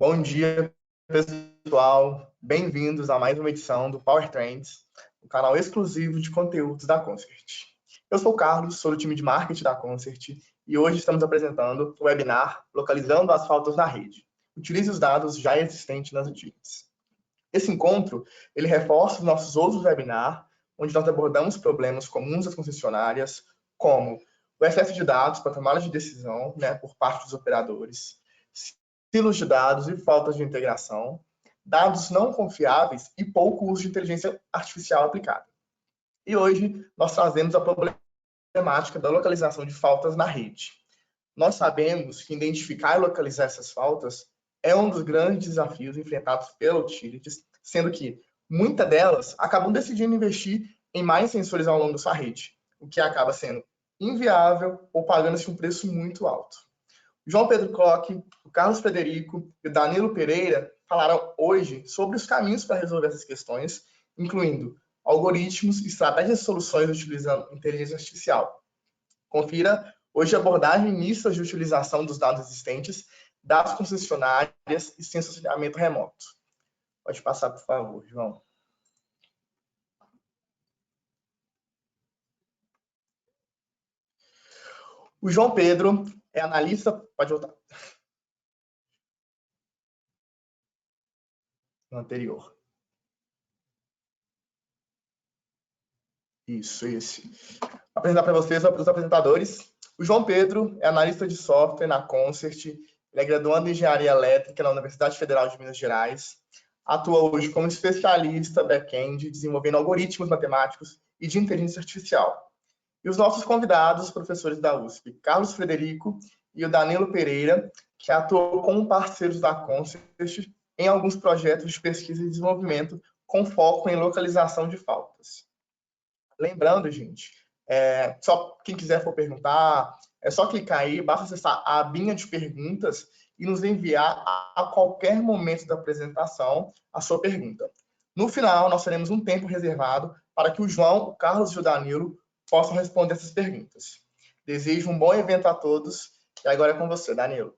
Bom dia, pessoal. Bem-vindos a mais uma edição do Power Trends, o canal exclusivo de conteúdos da Concert. Eu sou o Carlos, sou do time de marketing da Concert e hoje estamos apresentando o webinar Localizando as Faltas na Rede. Utilize os dados já existentes nas utilities. Esse encontro, ele reforça os nossos outros webinars, onde nós abordamos problemas comuns das concessionárias, como o excesso de dados para tomada de decisão, por parte dos operadores, silos de dados e faltas de integração, dados não confiáveis e pouco uso de inteligência artificial aplicada. E hoje nós trazemos a problemática da localização de faltas na rede. Nós sabemos que identificar e localizar essas faltas é um dos grandes desafios enfrentados pela utilities, sendo que muitas delas acabam decidindo investir em mais sensores ao longo da sua rede, o que acaba sendo inviável ou pagando-se um preço muito alto. O João Pedro Koch, o Carlos Frederico e o Danilo Pereira falaram hoje sobre os caminhos para resolver essas questões, incluindo algoritmos e estratégias de soluções utilizando inteligência artificial. Confira hoje a abordagem mista de utilização dos dados existentes das concessionárias e sensoriamento remoto. Pode passar, por favor, João. O João Pedro é analista... Pode voltar. No anterior. Isso, esse. Vou apresentar para vocês os apresentadores. O João Pedro é analista de software na Concert, ele é graduando em Engenharia Elétrica na Universidade Federal de Minas Gerais, atua hoje como especialista back-end, desenvolvendo algoritmos matemáticos e de inteligência artificial. E os nossos convidados, os professores da USP, Carlos Frederico e o Danilo Pereira, que atuam como parceiros da Concert em alguns projetos de pesquisa e desenvolvimento com foco em localização de faltas. Lembrando, gente, só quem quiser for perguntar, é só clicar aí, basta acessar a abinha de perguntas e nos enviar a qualquer momento da apresentação a sua pergunta. No final, nós teremos um tempo reservado para que o João, o Carlos e o Danilo possam responder essas perguntas. Desejo um bom evento a todos e agora é com você, Danilo.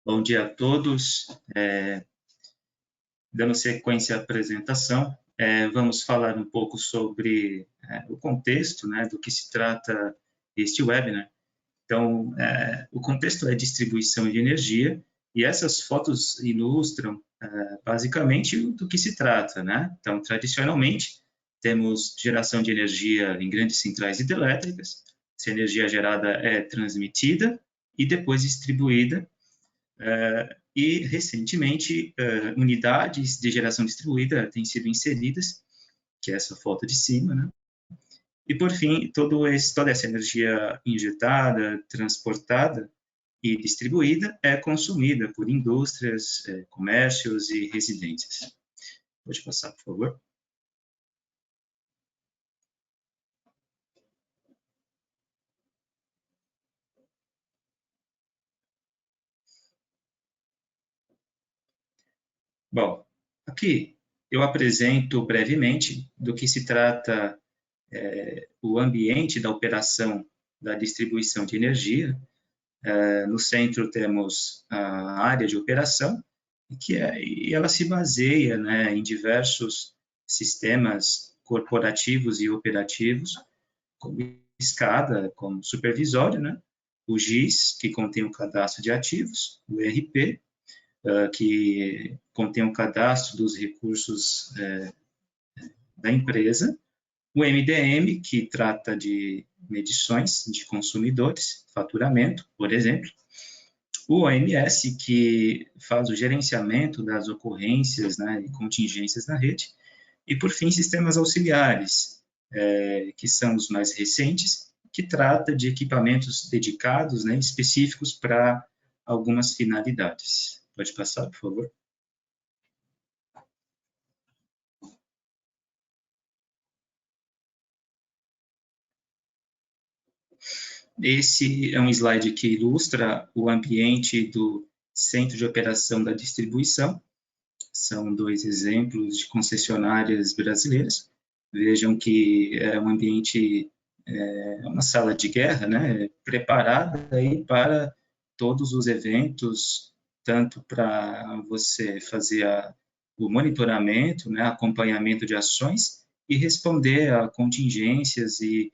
Bom dia a todos. Dando sequência à apresentação, vamos falar um pouco sobre o contexto, do que se trata este webinar. Então, o contexto é distribuição de energia e essas fotos ilustram basicamente do que se trata, Então, tradicionalmente, temos geração de energia em grandes centrais hidrelétricas, essa energia gerada é transmitida e depois distribuída. E, recentemente, unidades de geração distribuída têm sido inseridas, que é essa foto de cima, E, por fim, toda essa energia injetada, transportada e distribuída é consumida por indústrias, comércios e residências. Pode passar, por favor. Bom, aqui eu apresento brevemente do que se trata o ambiente da operação da distribuição de energia. No centro temos a área de operação, e ela se baseia em diversos sistemas corporativos e operativos, como SCADA, como supervisório, o GIS, que contém o cadastro de ativos, o ERP, que contém o cadastro dos recursos da empresa, o MDM, que trata de medições de consumidores, faturamento, por exemplo, o OMS, que faz o gerenciamento das ocorrências e contingências na rede, e, por fim, sistemas auxiliares, que são os mais recentes, que trata de equipamentos dedicados, específicos para algumas finalidades. Pode passar, por favor. Esse é um slide que ilustra o ambiente do centro de operação da distribuição. São dois exemplos de concessionárias brasileiras. Vejam que é um ambiente uma sala de guerra, né, preparada aí para todos os eventos, tanto para você fazer o monitoramento, né, acompanhamento de ações e responder a contingências e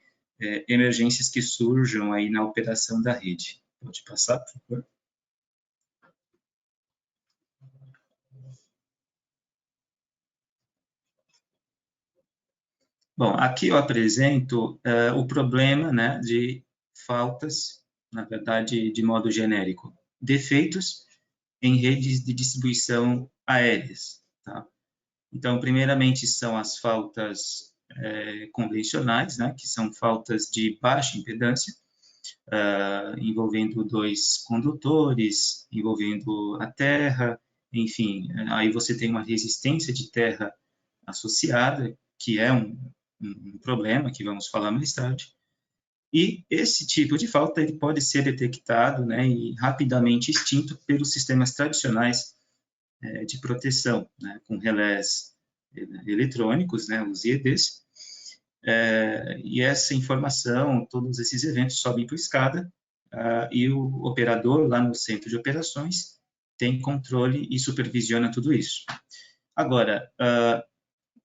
emergências que surjam aí na operação da rede. Pode passar, por favor? Bom, aqui eu apresento o problema, né, de faltas, na verdade, de modo genérico, defeitos em redes de distribuição aéreas. Tá? Então, primeiramente, são as faltas convencionais, né, que são faltas de baixa impedância, envolvendo dois condutores, envolvendo a terra, enfim, aí você tem uma resistência de terra associada, que é um problema que vamos falar mais tarde. E esse tipo de falta ele pode ser detectado, né, e rapidamente extinto pelos sistemas tradicionais de proteção, né, com relés eletrônicos, né, os IEDs, e essa informação, todos esses eventos sobem para o SCADA, e o operador lá no centro de operações tem controle e supervisiona tudo isso. Agora,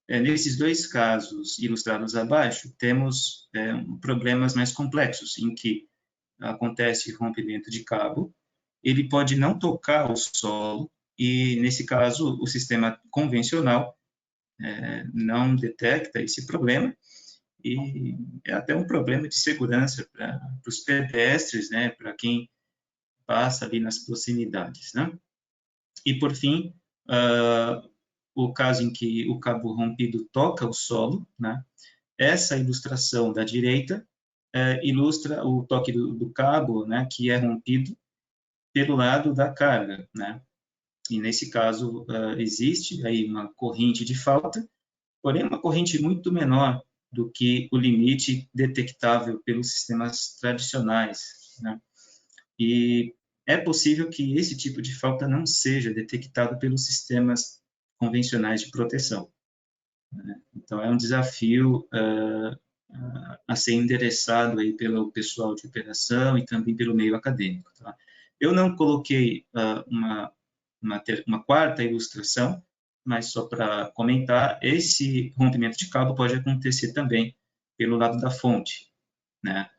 nesses dois casos ilustrados abaixo, temos problemas mais complexos, em que acontece rompimento de cabo, ele pode não tocar o solo, e, nesse caso, o sistema convencional não detecta esse problema, e é até um problema de segurança para os pedestres, né, para quem passa ali nas proximidades, né? E, por fim, o caso em que o cabo rompido toca o solo, né? Essa ilustração da direita ilustra o toque do cabo, né, que é rompido pelo lado da carga, né? E, nesse caso, existe aí uma corrente de falta, porém uma corrente muito menor do que o limite detectável pelos sistemas tradicionais, né? E é possível que esse tipo de falta não seja detectado pelos sistemas convencionais de proteção, né? Então, é um desafio a ser endereçado aí pelo pessoal de operação e também pelo meio acadêmico. Tá? Eu não coloquei uma quarta ilustração, mas só para comentar, esse rompimento de cabo pode acontecer também pelo lado da fonte, né?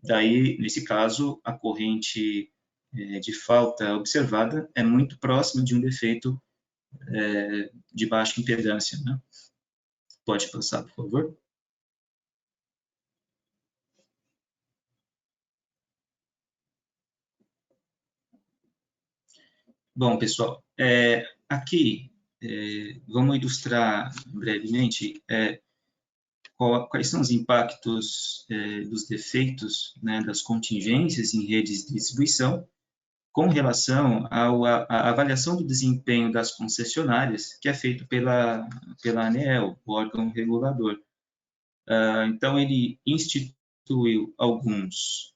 Daí, nesse caso, a corrente de falta observada é muito próxima de um defeito de baixa impedância, né? Pode passar, por favor? Bom, pessoal, aqui vamos ilustrar brevemente quais são os impactos dos defeitos, né, das contingências em redes de distribuição com relação à avaliação do desempenho das concessionárias, que é feito pela ANEEL, o órgão regulador. Então, ele instituiu algumas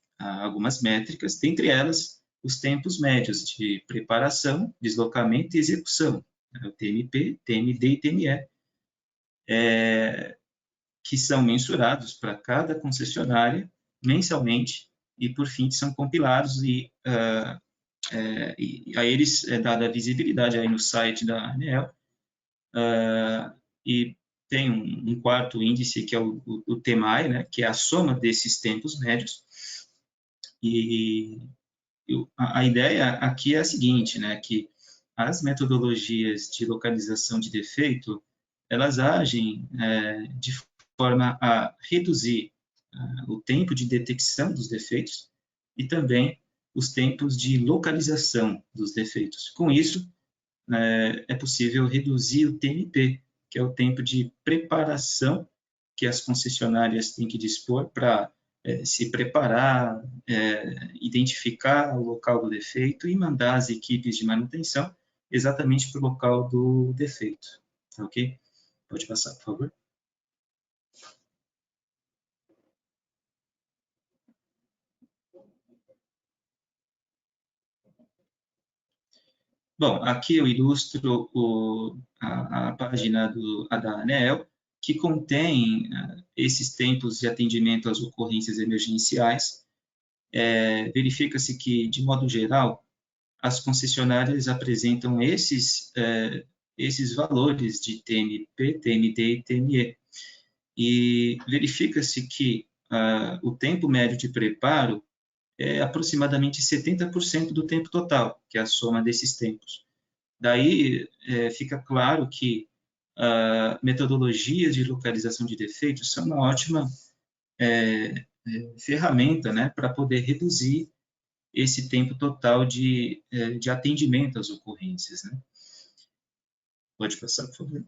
métricas, dentre elas os tempos médios de preparação, deslocamento e execução, né, o TMP, TMD e TME, que são mensurados para cada concessionária mensalmente e, por fim, são compilados e a eles é dada visibilidade aí no site da ANEEL, e tem um quarto índice, que é o TMAI, né, que é a soma desses tempos médios, e a ideia aqui é a seguinte, né, que as metodologias de localização de defeito, elas agem de forma a reduzir o tempo de detecção dos defeitos e também os tempos de localização dos defeitos. Com isso, é possível reduzir o TMP, que é o tempo de preparação que as concessionárias têm que dispor para se preparar, identificar o local do defeito e mandar as equipes de manutenção exatamente para o local do defeito. Ok? Pode passar, por favor. Bom, aqui eu ilustro a página da ANEEL, que contém esses tempos de atendimento às ocorrências emergenciais. Verifica-se que, de modo geral, as concessionárias apresentam esses valores de TMP, TMD e TME. E verifica-se que o tempo médio de preparo é aproximadamente 70% do tempo total, que é a soma desses tempos. Daí fica claro que metodologias de localização de defeitos são uma ótima ferramenta, né, para poder reduzir esse tempo total de atendimento às ocorrências, né? Pode passar, por favor.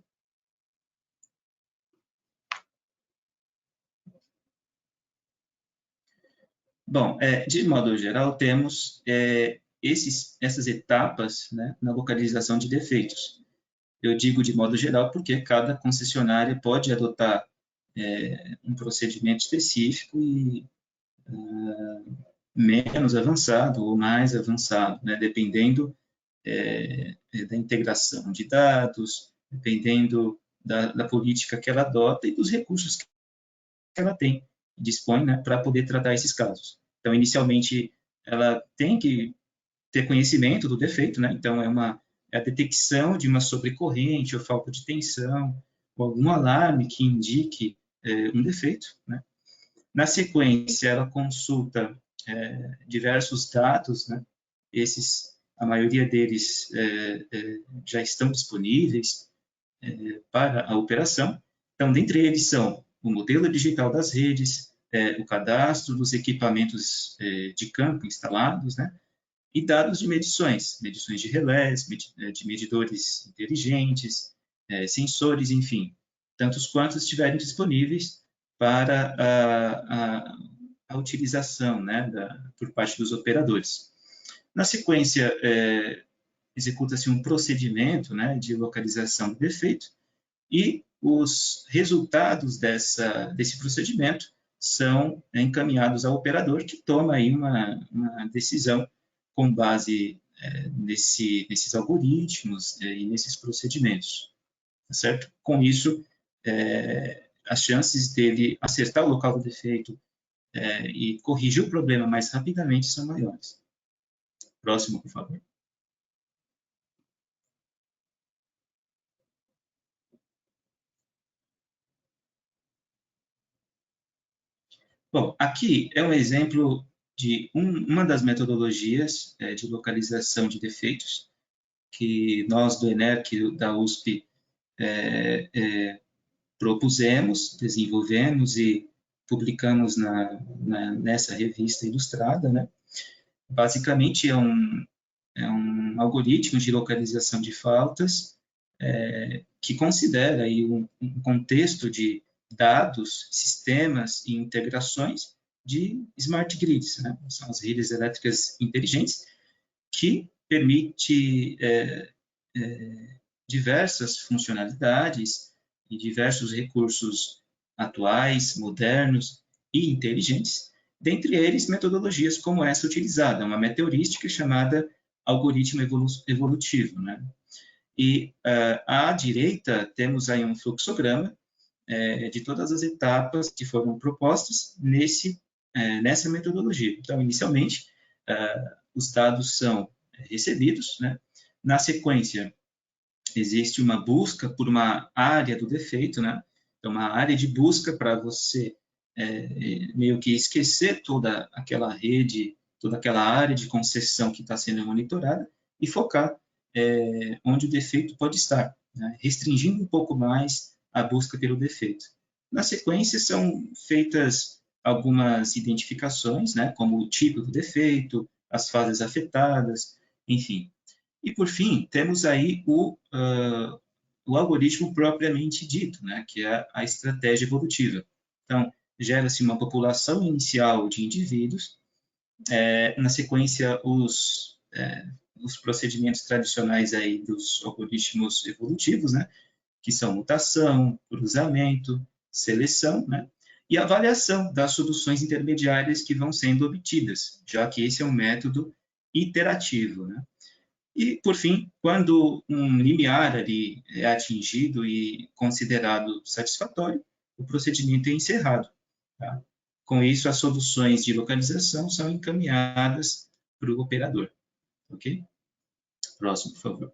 Bom, de modo geral, temos essas etapas, né, na localização de defeitos. Eu digo de modo geral porque cada concessionária pode adotar um procedimento específico e menos avançado ou mais avançado, né, dependendo da integração de dados, dependendo da política que ela adota e dos recursos que ela tem, dispõe, né, para poder tratar esses casos. Então, inicialmente, ela tem que ter conhecimento do defeito, né? Então, é a detecção de uma sobrecorrente ou falta de tensão, ou algum alarme que indique um defeito, né? Na sequência, ela consulta diversos dados, né? A maioria deles já estão disponíveis para a operação. Então, dentre eles são o modelo digital das redes, o cadastro dos equipamentos de campo instalados, né? E dados de medições de relés, de medidores inteligentes, sensores, enfim, tantos quantos estiverem disponíveis para a utilização, né, por parte dos operadores. Na sequência, executa-se um procedimento, né, de localização do defeito e os resultados desse procedimento são encaminhados ao operador, que toma aí uma decisão com base nesses algoritmos e nesses procedimentos, certo? Com isso, as chances dele acertar o local do defeito e corrigir o problema mais rapidamente são maiores. Próximo, por favor. Bom, aqui é um exemplo de uma das metodologias de localização de defeitos que nós do ENERC, da USP, propusemos, desenvolvemos e publicamos nessa revista ilustrada, né? Basicamente, é um algoritmo de localização de faltas que considera aí um contexto de dados, sistemas e integrações de smart grids, né? São as redes elétricas inteligentes, que permite diversas funcionalidades e diversos recursos atuais, modernos e inteligentes, dentre eles metodologias como essa utilizada, uma metaheurística chamada algoritmo evolutivo, né? E à direita temos aí um fluxograma de todas as etapas que foram propostas nessa metodologia. Então, inicialmente, os dados são recebidos, né? Na sequência, existe uma busca por uma área do defeito, né? Então, uma área de busca para você meio que esquecer toda aquela rede, toda aquela área de concessão que está sendo monitorada e focar onde o defeito pode estar, né? Restringindo um pouco mais a busca pelo defeito. Na sequência, são feitas algumas identificações, né? Como o tipo do defeito, as fases afetadas, enfim. E, por fim, temos aí o algoritmo propriamente dito, né, que é a estratégia evolutiva. Então, gera-se uma população inicial de indivíduos, na sequência, os procedimentos tradicionais aí dos algoritmos evolutivos, né, que são mutação, cruzamento, seleção, né, e avaliação das soluções intermediárias que vão sendo obtidas, já que esse é um método iterativo, né. E, por fim, quando um limiar ali é atingido e considerado satisfatório, o procedimento é encerrado. Tá? Com isso, as soluções de localização são encaminhadas para o operador. Ok? Próximo, por favor.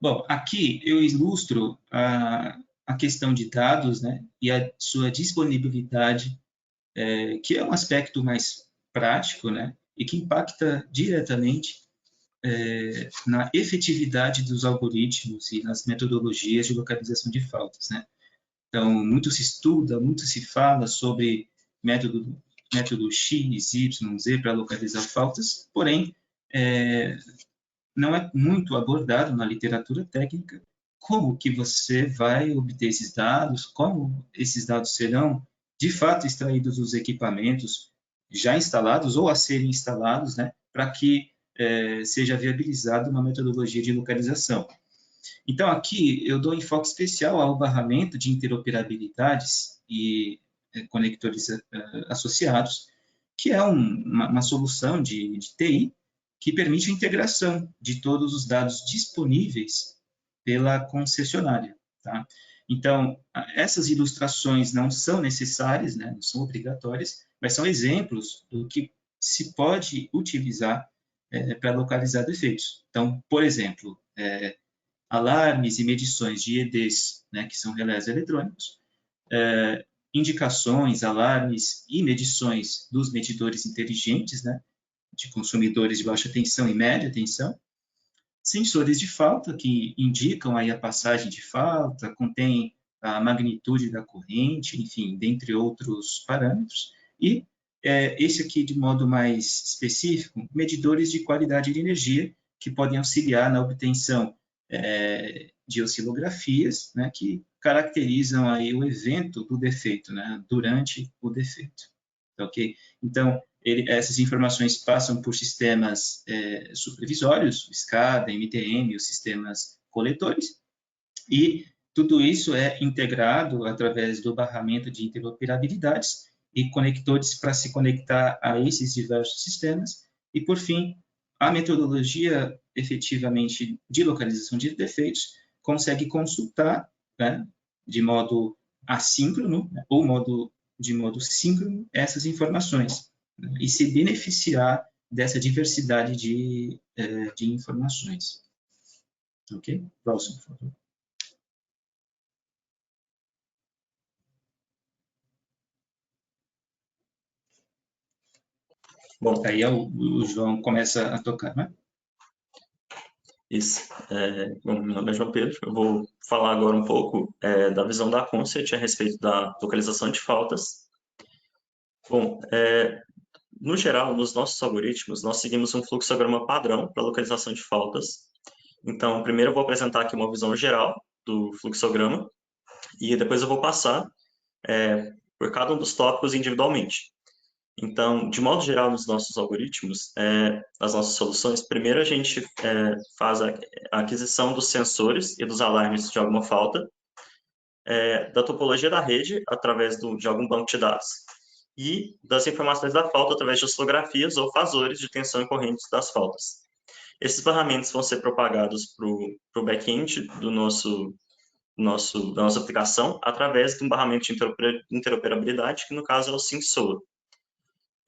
Bom, aqui eu ilustro a questão de dados, né, e a sua disponibilidade, que é um aspecto mais prático, né, e que impacta diretamente na efetividade dos algoritmos e nas metodologias de localização de faltas, né. Então, muito se estuda, muito se fala sobre método X, Y, Z para localizar faltas, porém, não é muito abordado na literatura técnica como que você vai obter esses dados, como esses dados serão, de fato, extraídos dos equipamentos já instalados ou a serem instalados, né, para que seja viabilizada uma metodologia de localização. Então, aqui eu dou enfoque especial ao barramento de interoperabilidades e conectores associados, que é uma solução de TI que permite a integração de todos os dados disponíveis pela concessionária. Tá? Então, essas ilustrações não são necessárias, né, não são obrigatórias, mas são exemplos do que se pode utilizar para localizar defeitos. Então, por exemplo, alarmes e medições de EDs, né, que são relés eletrônicos, indicações, alarmes e medições dos medidores inteligentes, né, de consumidores de baixa tensão e média tensão, sensores de falta, que indicam aí a passagem de falta, contém a magnitude da corrente, enfim, dentre outros parâmetros, e esse aqui, de modo mais específico, medidores de qualidade de energia, que podem auxiliar na obtenção de oscilografias, né, que caracterizam aí o evento do defeito, né, durante o defeito. Ok? Então, essas informações passam por sistemas supervisórios, SCADA, MDM, os sistemas coletores, e tudo isso é integrado através do barramento de interoperabilidades e conectores para se conectar a esses diversos sistemas, e, por fim, a metodologia efetivamente de localização de defeitos consegue consultar, né, de modo assíncrono, né, ou de modo síncrono essas informações, né, e se beneficiar dessa diversidade de informações. Ok? Próximo, por favor. Bom, aí o João começa a tocar, né? Isso. Bom, meu nome é João Pedro. Eu vou falar agora um pouco da visão da Concert a respeito da localização de faltas. Bom, no geral, nos nossos algoritmos, nós seguimos um fluxograma padrão para localização de faltas. Então, primeiro eu vou apresentar aqui uma visão geral do fluxograma e depois eu vou passar por cada um dos tópicos individualmente. Então, de modo geral, nos nossos algoritmos, nas nossas soluções, primeiro a gente faz a aquisição dos sensores e dos alarmes de alguma falta, da topologia da rede, através de algum banco de dados, e das informações da falta através de oscilografias ou fasores de tensão e correntes das faltas. Esses barramentos vão ser propagados para o back-end da nossa aplicação, através de um barramento de interoperabilidade, que no caso é o SYNC-SOA.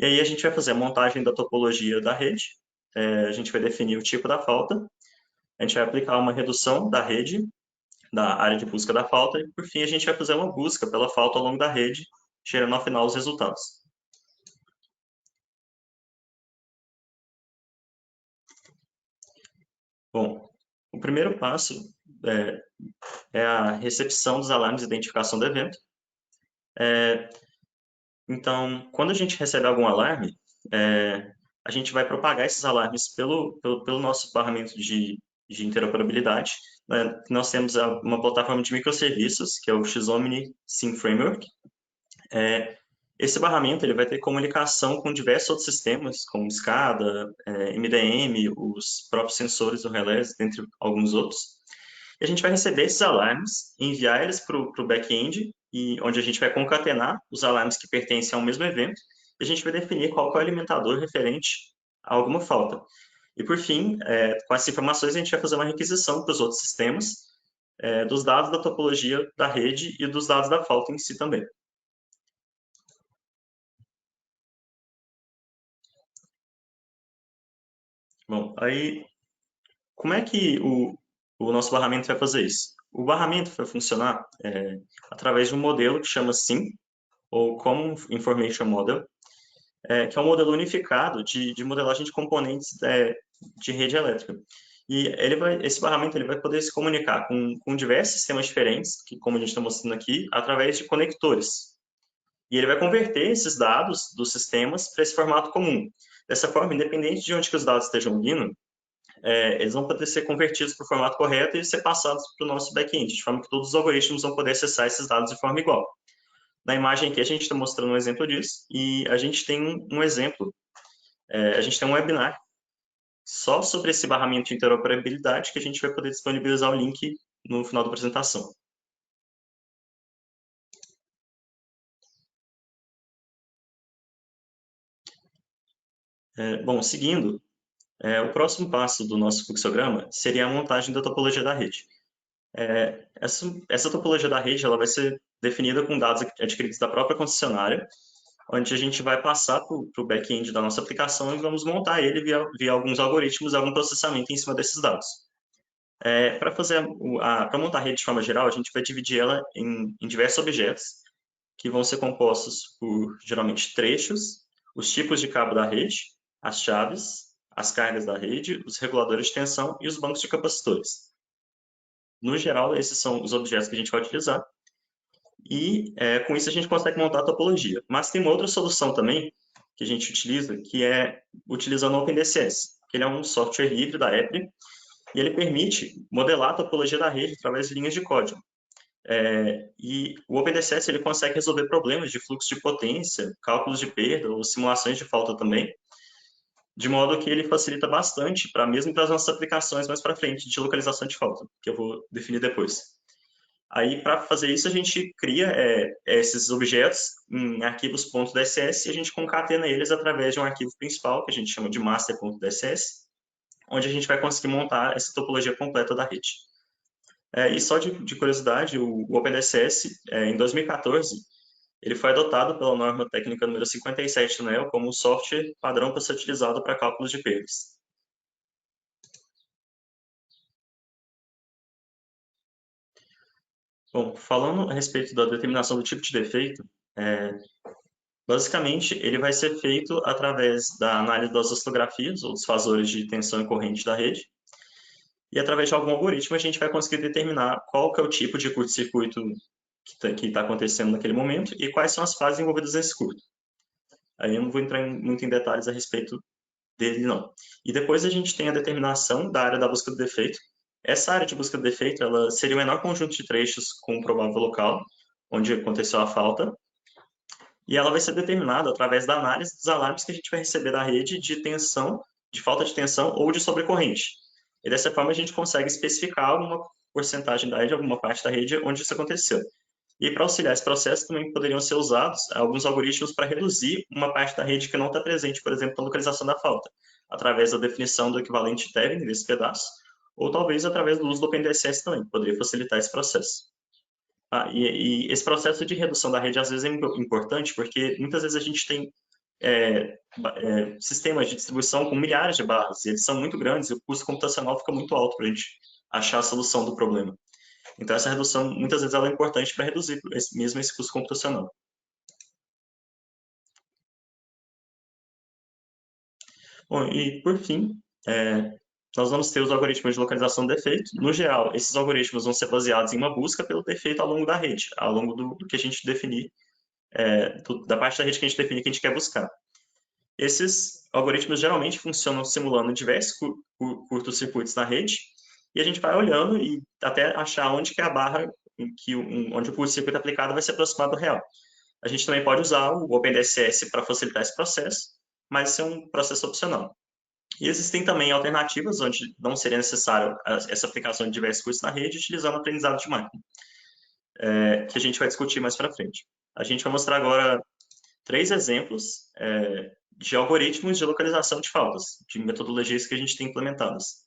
E aí a gente vai fazer a montagem da topologia da rede, a gente vai definir o tipo da falta, a gente vai aplicar uma redução da rede, da área de busca da falta, e por fim a gente vai fazer uma busca pela falta ao longo da rede, gerando ao final os resultados. Bom, o primeiro passo é a recepção dos alarmes de identificação do evento. Então, quando a gente recebe algum alarme, a gente vai propagar esses alarmes pelo nosso barramento de interoperabilidade. Nós temos uma plataforma de microserviços, que é o Xomni Sim Framework. Esse barramento ele vai ter comunicação com diversos outros sistemas, como SCADA, MDM, os próprios sensores do relés, dentre alguns outros. E a gente vai receber esses alarmes, enviar eles para o back-end, onde a gente vai concatenar os alarmes que pertencem ao mesmo evento, e a gente vai definir qual que é o alimentador referente a alguma falta. E, por fim, com essas informações, a gente vai fazer uma requisição para os outros sistemas, dos dados da topologia da rede e dos dados da falta em si também. Bom, aí, como é que o nosso barramento vai fazer isso? O barramento vai funcionar através de um modelo que chama CIM, ou Common Information Model, que é um modelo unificado de modelagem de componentes de rede elétrica. E esse barramento ele vai poder se comunicar com diversos sistemas diferentes, que, como a gente está mostrando aqui, através de conectores. E ele vai converter esses dados dos sistemas para esse formato comum. Dessa forma, independente de onde que os dados estejam vindo, eles vão poder ser convertidos para o formato correto e ser passados para o nosso back-end, de forma que todos os algoritmos vão poder acessar esses dados de forma igual. Na imagem aqui, a gente está mostrando um exemplo disso, e a gente tem um exemplo. A gente tem um webinar só sobre esse barramento de interoperabilidade que a gente vai poder disponibilizar o link no final da apresentação. Bom, seguindo, o próximo passo do nosso fluxograma seria a montagem da topologia da rede. Essa topologia da rede ela vai ser definida com dados adquiridos da própria concessionária, onde a gente vai passar para o back-end da nossa aplicação e vamos montar ele via alguns algoritmos, algum processamento em cima desses dados. Para montar a rede de forma geral, a gente vai dividir ela em diversos objetos, que vão ser compostos por, geralmente, trechos, os tipos de cabo da rede, as chaves, as cargas da rede, os reguladores de tensão e os bancos de capacitores. No geral, esses são os objetos que a gente vai utilizar. E com isso a gente consegue montar a topologia. Mas tem uma outra solução também que a gente utiliza, que é utilizando o OpenDCS, que ele é um software livre da Apple, e ele permite modelar a topologia da rede através de linhas de código. E o OpenDCS ele consegue resolver problemas de fluxo de potência, cálculos de perda ou simulações de falta também, de modo que ele facilita bastante mesmo para as nossas aplicações mais para frente de localização de falta, que eu vou definir depois. Aí, para fazer isso, a gente cria esses objetos em arquivos .dss e a gente concatena eles através de um arquivo principal, que a gente chama de master.dss, onde a gente vai conseguir montar essa topologia completa da rede. E só de curiosidade, o OpenDCS, em 2014, ele foi adotado pela norma técnica número 57 do NEL como um software padrão para ser utilizado para cálculos de perdas. Bom, falando a respeito da determinação do tipo de defeito, basicamente, ele vai ser feito através da análise das oscilografias, ou dos fasores de tensão e corrente da rede, e através de algum algoritmo a gente vai conseguir determinar qual que é o tipo de curto-circuito que está acontecendo naquele momento e quais são as fases envolvidas nesse curto. Aí eu não vou entrar muito em detalhes a respeito dele, não. E depois a gente tem a determinação da área da busca do defeito. Essa área de busca do defeito ela seria o menor conjunto de trechos com o provável local, onde aconteceu a falta, e ela vai ser determinada através da análise dos alarmes que a gente vai receber da rede de tensão, de falta de tensão ou de sobrecorrente. E dessa forma a gente consegue especificar alguma porcentagem da rede, alguma parte da rede onde isso aconteceu. E para auxiliar esse processo também poderiam ser usados alguns algoritmos para reduzir uma parte da rede que não está presente, por exemplo, na localização da falta, através da definição do equivalente Thevenin desse pedaço, ou talvez através do uso do OpenDCS também, que poderia facilitar esse processo. E esse processo de redução da rede às vezes é importante porque muitas vezes a gente tem sistemas de distribuição com milhares de barras, e eles são muito grandes e o custo computacional fica muito alto para a gente achar a solução do problema. Então, essa redução, muitas vezes, ela é importante para reduzir mesmo esse custo computacional. Bom, e, por fim, nós vamos ter os algoritmos de localização do defeito. No geral, esses algoritmos vão ser baseados em uma busca pelo defeito ao longo da rede, ao longo do que a gente definir, da parte da rede que a gente definir que a gente quer buscar. Esses algoritmos geralmente funcionam simulando diversos curtos-circuitos na rede, e a gente vai olhando e até achar onde que a barra, onde o curto-circuito aplicado vai se aproximar do real. A gente também pode usar o OpenDCS para facilitar esse processo, mas isso é um processo opcional. E existem também alternativas onde não seria necessário essa aplicação de diversos cursos na rede, utilizando o aprendizado de máquina, que a gente vai discutir mais para frente. A gente vai mostrar agora 3 exemplos de algoritmos de localização de faltas, de metodologias que a gente tem implementadas.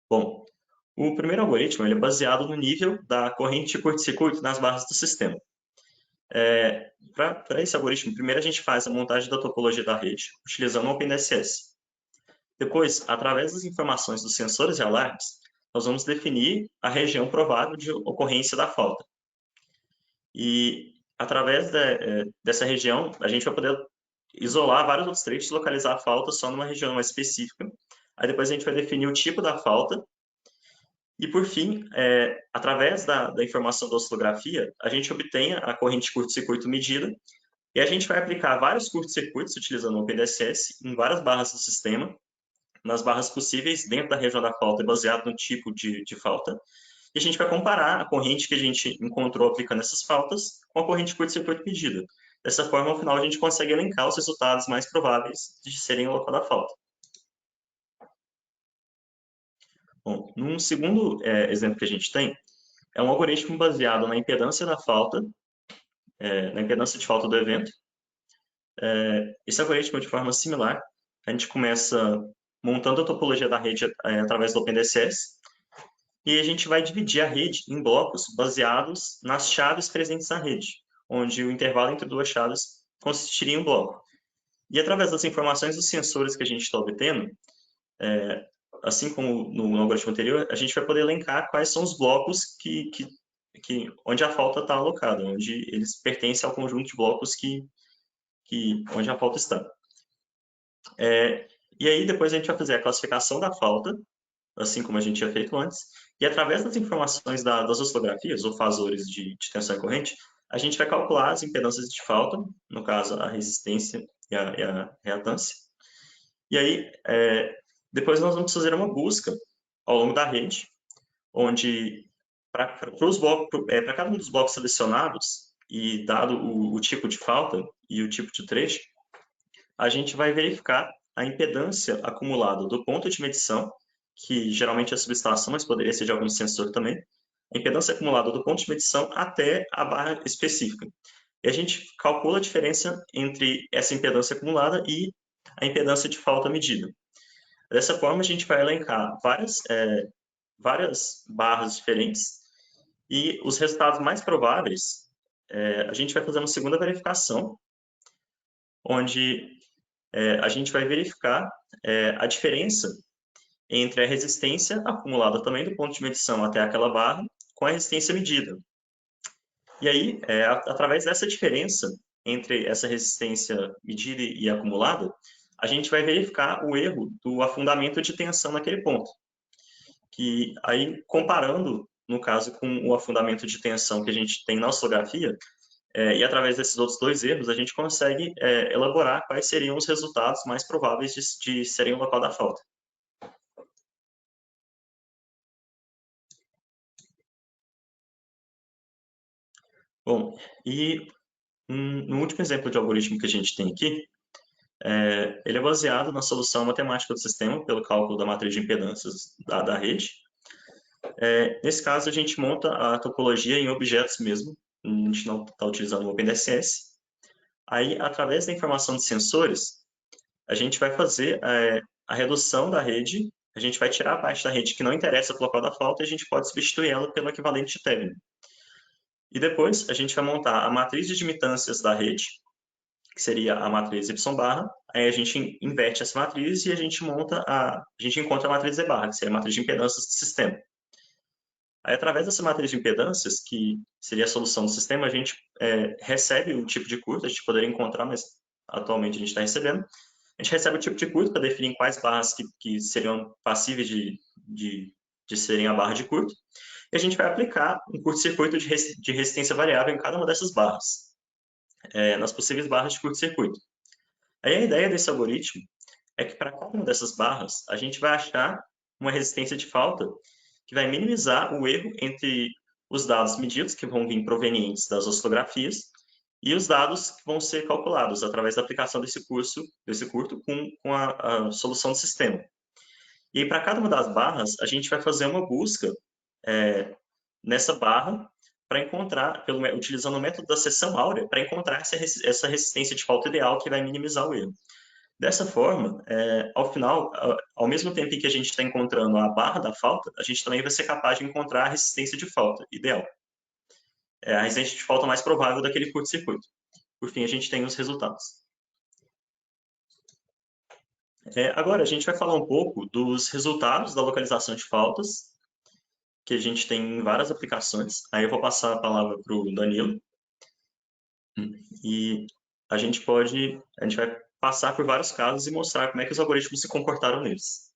Bom, o primeiro algoritmo ele é baseado no nível da corrente de curto-circuito nas barras do sistema. Para esse algoritmo, primeiro a gente faz a montagem da topologia da rede, utilizando o OpenDSS. Depois, através das informações dos sensores e alarmes, nós vamos definir a região provável de ocorrência da falta. E, através dessa região, a gente vai poder isolar vários outros trechos e localizar a falta só numa região mais específica. Aí depois a gente vai definir o tipo da falta. E, por fim, através da informação da oscilografia, a gente obtém a corrente de curto-circuito medida e a gente vai aplicar vários curtos-circuitos utilizando o OpenDSS em várias barras do sistema, nas barras possíveis dentro da região da falta, baseado no tipo de falta. E a gente vai comparar a corrente que a gente encontrou aplicando essas faltas com a corrente de curto-circuito medida. Dessa forma, ao final, a gente consegue elencar os resultados mais prováveis de serem o local da falta. Bom, num segundo exemplo que a gente tem, é um algoritmo baseado na impedância da falta, na impedância de falta do evento. Esse algoritmo, de forma similar, a gente começa montando a topologia da rede através do OpenDSS, e a gente vai dividir a rede em blocos baseados nas chaves presentes na rede, onde o intervalo entre duas chaves consistiria em um bloco. E através das informações dos sensores que a gente está obtendo, assim como no algoritmo anterior, a gente vai poder elencar quais são os blocos onde a falta está alocada, onde eles pertencem ao conjunto de blocos onde a falta está. E aí depois a gente vai fazer a classificação da falta, assim como a gente tinha feito antes, e através das informações das oscilografias, ou fasores de tensão e corrente, a gente vai calcular as impedâncias de falta, no caso a resistência e a reatância. E aí, depois nós vamos fazer uma busca ao longo da rede, onde para cada um dos blocos selecionados, e dado o tipo de falta e o tipo de trecho, a gente vai verificar a impedância acumulada do ponto de medição, que geralmente é subestação, mas poderia ser de algum sensor também, a impedância acumulada do ponto de medição até a barra específica. E a gente calcula a diferença entre essa impedância acumulada e a impedância de falta medida. Dessa forma, a gente vai elencar várias barras diferentes e os resultados mais prováveis, a gente vai fazer uma segunda verificação, onde a gente vai verificar a diferença entre a resistência acumulada também do ponto de medição até aquela barra com a resistência medida. E aí, através dessa diferença entre essa resistência medida e acumulada, a gente vai verificar o erro do afundamento de tensão naquele ponto. Que aí, comparando, no caso, com o afundamento de tensão que a gente tem na oscilografia, e através desses outros 2 erros, a gente consegue elaborar quais seriam os resultados mais prováveis de serem o local da falta. Bom, e no último exemplo de algoritmo que a gente tem aqui, ele é baseado na solução matemática do sistema pelo cálculo da matriz de impedâncias da rede. Nesse caso, a gente monta a topologia em objetos mesmo, a gente não está utilizando o OpenDSS. Aí, através da informação de sensores, a gente vai fazer a redução da rede, a gente vai tirar a parte da rede que não interessa para o local da falta e a gente pode substituir ela pelo equivalente de Thevenin. E depois, a gente vai montar a matriz de admitâncias da rede, que seria a matriz Y barra, aí a gente inverte essa matriz e a gente encontra a matriz Z barra, que seria a matriz de impedâncias do sistema. Aí, através dessa matriz de impedâncias, que seria a solução do sistema, a gente recebe o tipo de curto, a gente poderia encontrar, mas atualmente a gente está recebendo. A gente recebe o tipo de curto para definir quais barras que seriam passíveis de serem a barra de curto. E a gente vai aplicar um curto-circuito de resistência variável em cada uma dessas barras, nas possíveis barras de curto-circuito. Aí a ideia desse algoritmo é que para cada uma dessas barras, a gente vai achar uma resistência de falta que vai minimizar o erro entre os dados medidos, que vão vir provenientes das oscilografias, e os dados que vão ser calculados através da aplicação desse curto com a solução do sistema. E para cada uma das barras, a gente vai fazer uma busca nessa barra para encontrar, utilizando o método da seção áurea, para encontrar essa resistência de falta ideal que vai minimizar o erro. Dessa forma, ao final, ao mesmo tempo em que a gente está encontrando a barra da falta, a gente também vai ser capaz de encontrar a resistência de falta ideal. A resistência de falta mais provável daquele curto-circuito. Por fim, a gente tem os resultados. Agora, a gente vai falar um pouco dos resultados da localização de faltas, que a gente tem em várias aplicações. Aí eu vou passar a palavra para o Danilo. E a gente vai passar por vários casos e mostrar como é que os algoritmos se comportaram neles.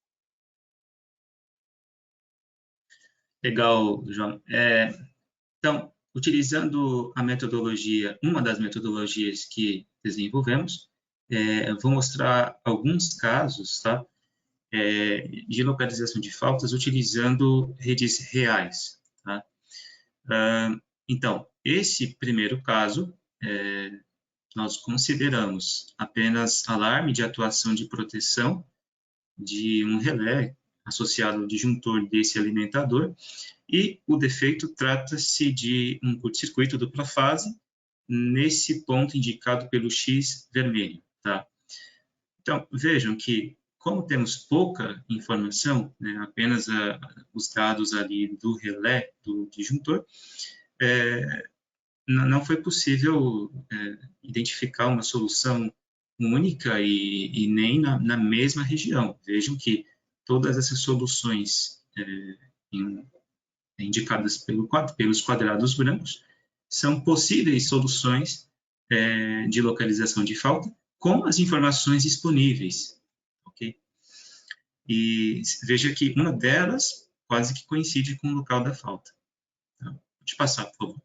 Legal, João. Então, utilizando a metodologia, uma das metodologias que desenvolvemos, vou mostrar alguns casos, tá? De localização de faltas utilizando redes reais, tá? Então, esse primeiro caso, nós consideramos apenas alarme de atuação de proteção de um relé associado ao disjuntor desse alimentador, e o defeito trata-se de um curto-circuito dupla fase nesse ponto indicado pelo X vermelho, tá? Então, vejam que, como temos pouca informação, né, apenas os dados ali do relé, do disjuntor, não foi possível identificar uma solução única e nem na mesma região. Vejam que todas essas soluções indicadas pelos quadrados brancos são possíveis soluções de localização de falta com as informações disponíveis, ok? E veja que uma delas quase que coincide com o local da falta. Então, pode passar, por favor.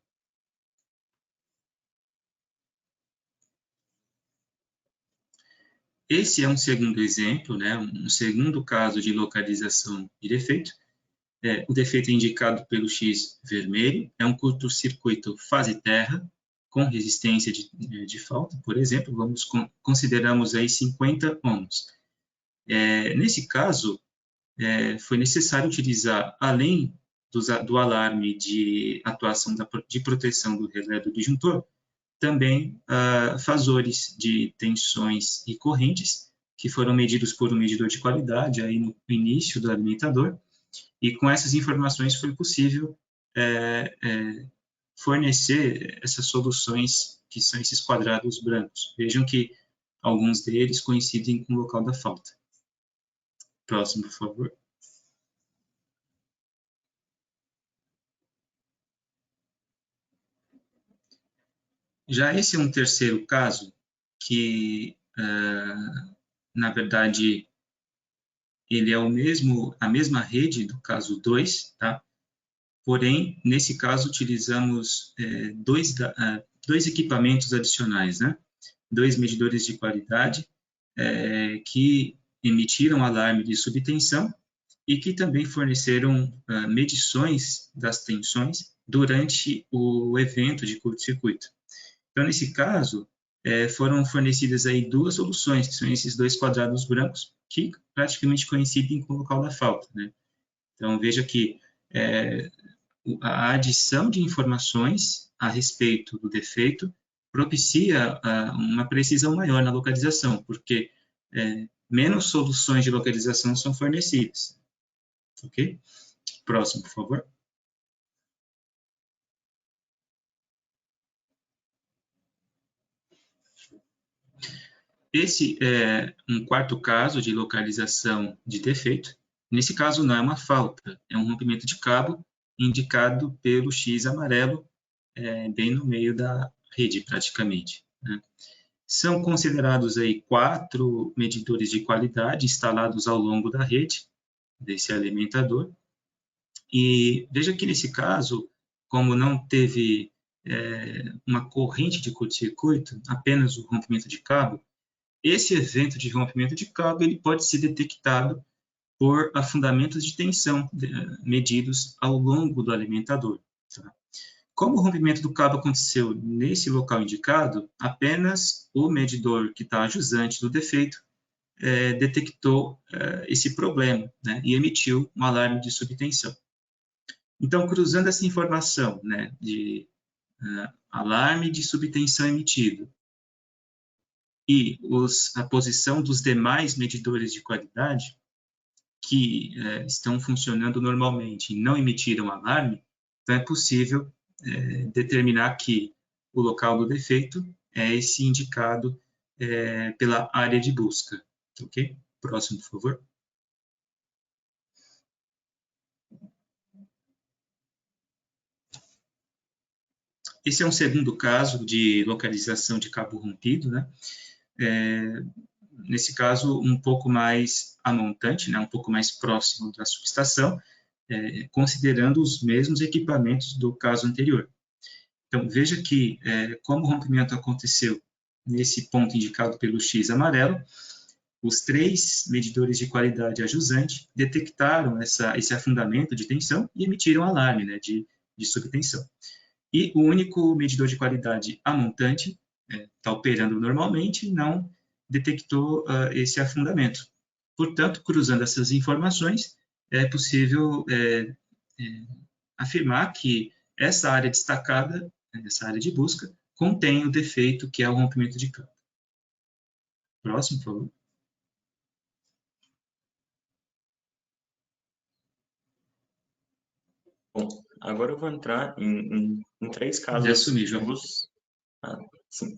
Esse é um segundo exemplo, né, um segundo caso de localização de defeito. O defeito é indicado pelo X vermelho, é um curto-circuito fase-terra, com resistência de falta, por exemplo, consideramos aí 50 ohms. Nesse caso, foi necessário utilizar, além do alarme de atuação de proteção do relé do disjuntor, também fasores de tensões e correntes, que foram medidos por um medidor de qualidade aí no início do alimentador, e com essas informações foi possível fornecer essas soluções que são esses quadrados brancos. Vejam que alguns deles coincidem com o local da falta. Próximo, por favor. Já esse é um terceiro caso que, na verdade, ele é a mesma rede do caso 2, tá? Porém, nesse caso, utilizamos dois equipamentos adicionais, né? 2 medidores de qualidade que emitiram alarme de subtensão e que também forneceram medições das tensões durante o evento de curto-circuito. Então, nesse caso, foram fornecidas aí 2 soluções, que são esses 2 quadrados brancos, que praticamente coincidem com o local da falta, né? Então, veja que a adição de informações a respeito do defeito propicia uma precisão maior na localização, porque menos soluções de localização são fornecidas. Ok? Próximo, por favor. Esse é um quarto caso de localização de defeito. Nesse caso, não é uma falta, é um rompimento de cabo indicado pelo X amarelo, bem no meio da rede, praticamente, né? São considerados aí 4 medidores de qualidade instalados ao longo da rede desse alimentador. E veja que, nesse caso, como não teve uma corrente de curto-circuito, apenas o rompimento de cabo, esse evento de rompimento de cabo ele pode ser detectado por afundamentos de tensão medidos ao longo do alimentador, tá? Como o rompimento do cabo aconteceu nesse local indicado, apenas o medidor que está jusante do defeito detectou esse problema, né, e emitiu um alarme de subtensão. Então, cruzando essa informação, né, de alarme de subtensão emitido e a posição dos demais medidores de qualidade que estão funcionando normalmente e não emitiram alarme, então é possível determinar que o local do defeito é esse indicado pela área de busca. Ok? Próximo, por favor. Esse é um segundo caso de localização de cabo rompido, né? Nesse caso, um pouco mais a montante, né? Um pouco mais próximo da subestação, considerando os mesmos equipamentos do caso anterior. Então, veja que, como o rompimento aconteceu nesse ponto indicado pelo X amarelo, os 3 medidores de qualidade a jusante detectaram esse afundamento de tensão e emitiram alarme, né, de subtensão. E o único medidor de qualidade a montante está operando normalmente e não detectou esse afundamento. Portanto, cruzando essas informações, é possível afirmar que essa área destacada, essa área de busca, contém o defeito que é o rompimento de cabo. Próximo, por favor. Bom, agora eu vou entrar em 3 casos Assumir, de uso. Sim.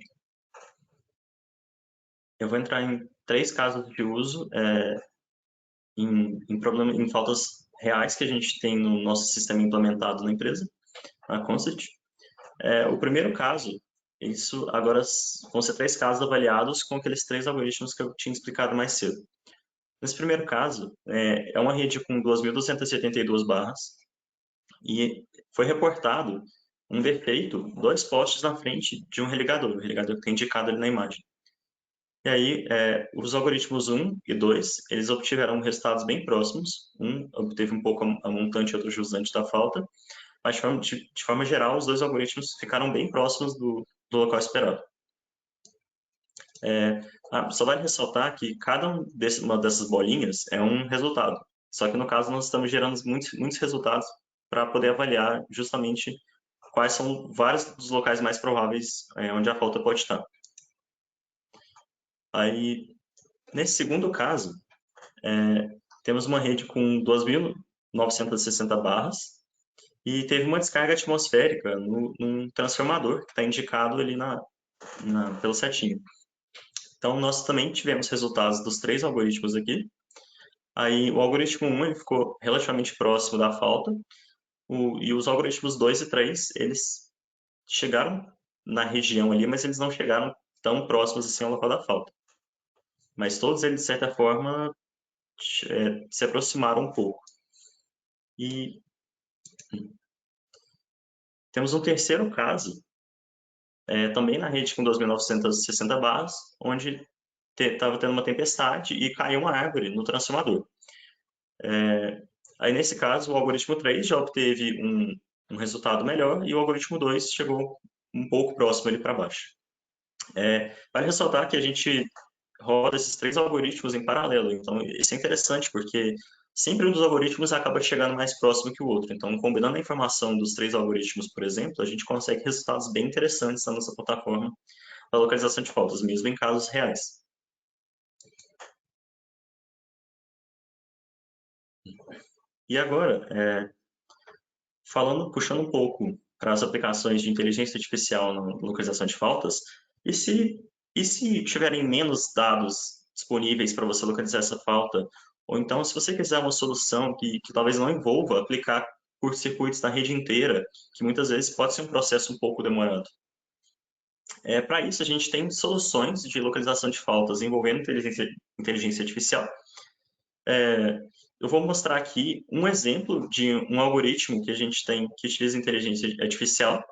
Eu vou entrar em 3 casos de uso em faltas reais que a gente tem no nosso sistema implementado na empresa, na Concert. O primeiro caso, isso agora vão ser 3 casos avaliados com aqueles 3 algoritmos que eu tinha explicado mais cedo. Nesse primeiro caso, é uma rede com 2.272 barras e foi reportado um defeito 2 postes na frente de um religador, o religador que está indicado ali na imagem. E aí, os algoritmos 1 e 2, eles obtiveram resultados bem próximos. Um obteve um pouco a montante e outro jusante da falta, mas de forma geral, os 2 algoritmos ficaram bem próximos do local esperado. Só vale ressaltar que cada uma dessas bolinhas é um resultado. Só que no caso nós estamos gerando muitos resultados para poder avaliar justamente quais são vários dos locais mais prováveis onde a falta pode estar. Aí, nesse segundo caso, temos uma rede com 2.960 barras e teve uma descarga atmosférica num transformador que está indicado ali pelo setinho. Então, nós também tivemos resultados dos 3 algoritmos aqui. Aí, o algoritmo 1 ele ficou relativamente próximo da falta, e os algoritmos 2 e 3, eles chegaram na região ali, mas eles não chegaram tão próximos assim ao local da falta. Mas todos eles, de certa forma, se aproximaram um pouco. E temos um terceiro caso, também na rede com 2.960 barras, onde estava tendo uma tempestade e caiu uma árvore no transformador. Aí, nesse caso, o algoritmo 3 já obteve um resultado melhor e o algoritmo 2 chegou um pouco próximo ali para baixo. Vale ressaltar que a gente roda esses 3 algoritmos em paralelo, então isso é interessante porque sempre um dos algoritmos acaba chegando mais próximo que o outro. Então, combinando a informação dos 3 algoritmos, por exemplo, a gente consegue resultados bem interessantes na nossa plataforma da localização de faltas, mesmo em casos reais. E agora, puxando um pouco para as aplicações de inteligência artificial na localização de faltas, e se tiverem menos dados disponíveis para você localizar essa falta, ou então se você quiser uma solução que talvez não envolva aplicar curto-circuitos na rede inteira, que muitas vezes pode ser um processo um pouco demorado. Para isso, a gente tem soluções de localização de faltas envolvendo inteligência artificial. Eu vou mostrar aqui um exemplo de um algoritmo que a gente tem que utiliza inteligência artificial.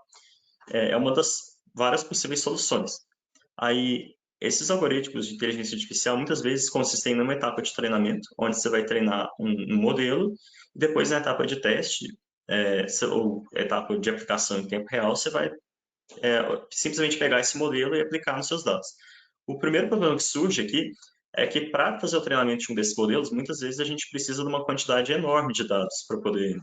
É uma das várias possíveis soluções. Aí, esses algoritmos de inteligência artificial muitas vezes consistem numa etapa de treinamento, onde você vai treinar um modelo, e depois na etapa de teste, ou etapa de aplicação em tempo real, você vai simplesmente pegar esse modelo e aplicar nos seus dados. O primeiro problema que surge aqui é que para fazer o treinamento de um desses modelos, muitas vezes a gente precisa de uma quantidade enorme de dados para poder,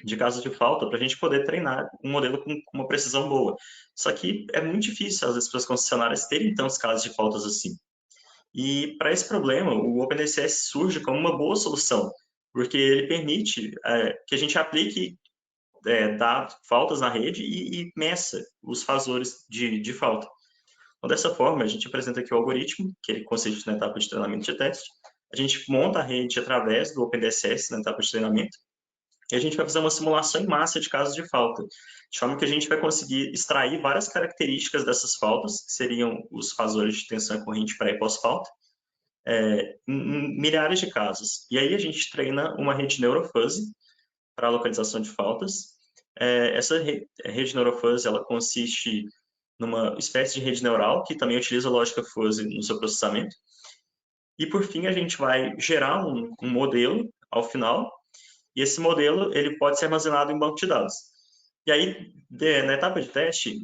de casos de falta, para a gente poder treinar um modelo com uma precisão boa. Só que é muito difícil, às vezes, para as concessionárias terem tantos casos de faltas assim. E para esse problema, o OpenDCS surge como uma boa solução, porque ele permite que a gente aplique faltas na rede e meça os fazores de falta. Então, dessa forma, a gente apresenta aqui o algoritmo, que ele consiste na etapa de treinamento de teste. A gente monta a rede através do OpenDCS na etapa de treinamento, e a gente vai fazer uma simulação em massa de casos de falta, de forma que a gente vai conseguir extrair várias características dessas faltas, que seriam os fazores de tensão corrente pré e pós-falta, em milhares de casos. E aí a gente treina uma rede neurofuzzy para a localização de faltas. Essa rede neurofuzzy, ela consiste numa espécie de rede neural que também utiliza lógica fuzzy no seu processamento. E, por fim, a gente vai gerar um modelo ao final, e esse modelo ele pode ser armazenado em um banco de dados. E aí, na etapa de teste,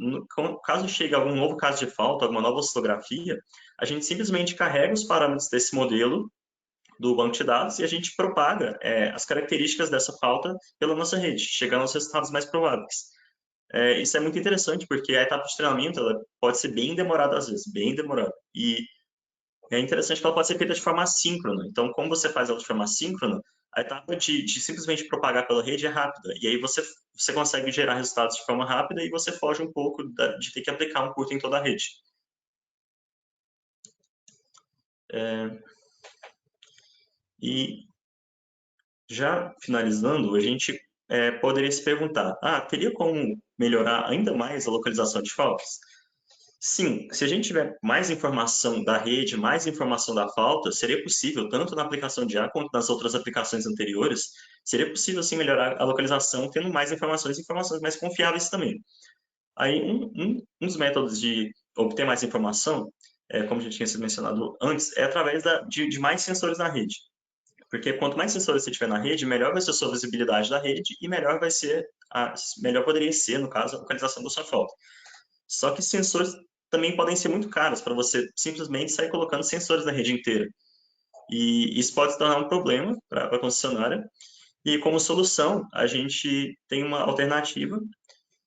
caso chegue algum novo caso de falta, alguma nova oscilografia, a gente simplesmente carrega os parâmetros desse modelo do banco de dados e a gente propaga as características dessa falta pela nossa rede, chegando aos resultados mais prováveis. Isso é muito interessante, porque a etapa de treinamento ela pode ser bem demorada às vezes, bem demorada. E é interessante que ela pode ser feita de forma assíncrona. Então, como você faz ela de forma assíncrona, a etapa de simplesmente propagar pela rede é rápida. E aí você consegue gerar resultados de forma rápida e você foge um pouco de ter que aplicar um curto em toda a rede. E já finalizando, a gente poderia se perguntar, teria como melhorar ainda mais a localização de faltas? Sim, se a gente tiver mais informação da rede, mais informação da falta, seria possível, tanto na aplicação de A quanto nas outras aplicações anteriores, seria possível sim melhorar a localização tendo mais informações e informações mais confiáveis também. Aí, um dos métodos de obter mais informação, como já tinha sido mencionado antes, é através de mais sensores na rede. Porque quanto mais sensores você tiver na rede, melhor vai ser a sua visibilidade da rede e melhor poderia ser, no caso, a localização da sua falta. Só que sensores também podem ser muito caros para você simplesmente sair colocando sensores na rede inteira. E isso pode se tornar um problema para a concessionária. E como solução, a gente tem uma alternativa,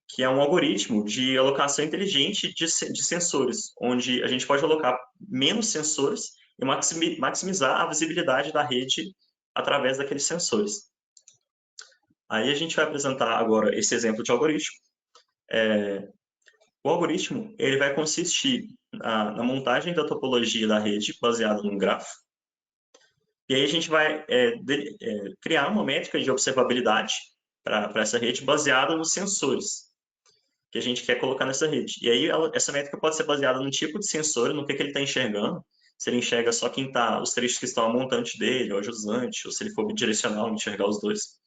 que é um algoritmo de alocação inteligente de sensores, onde a gente pode alocar menos sensores e maximizar a visibilidade da rede através daqueles sensores. Aí a gente vai apresentar agora esse exemplo de algoritmo. O algoritmo ele vai consistir na montagem da topologia da rede baseada num grafo. E aí a gente vai criar uma métrica de observabilidade para essa rede baseada nos sensores que a gente quer colocar nessa rede. E aí essa métrica pode ser baseada no tipo de sensor, no que ele está enxergando. Se ele enxerga só os trechos que estão a montante dele, ou a jusante, ou se ele for bidirecional, enxergar os dois.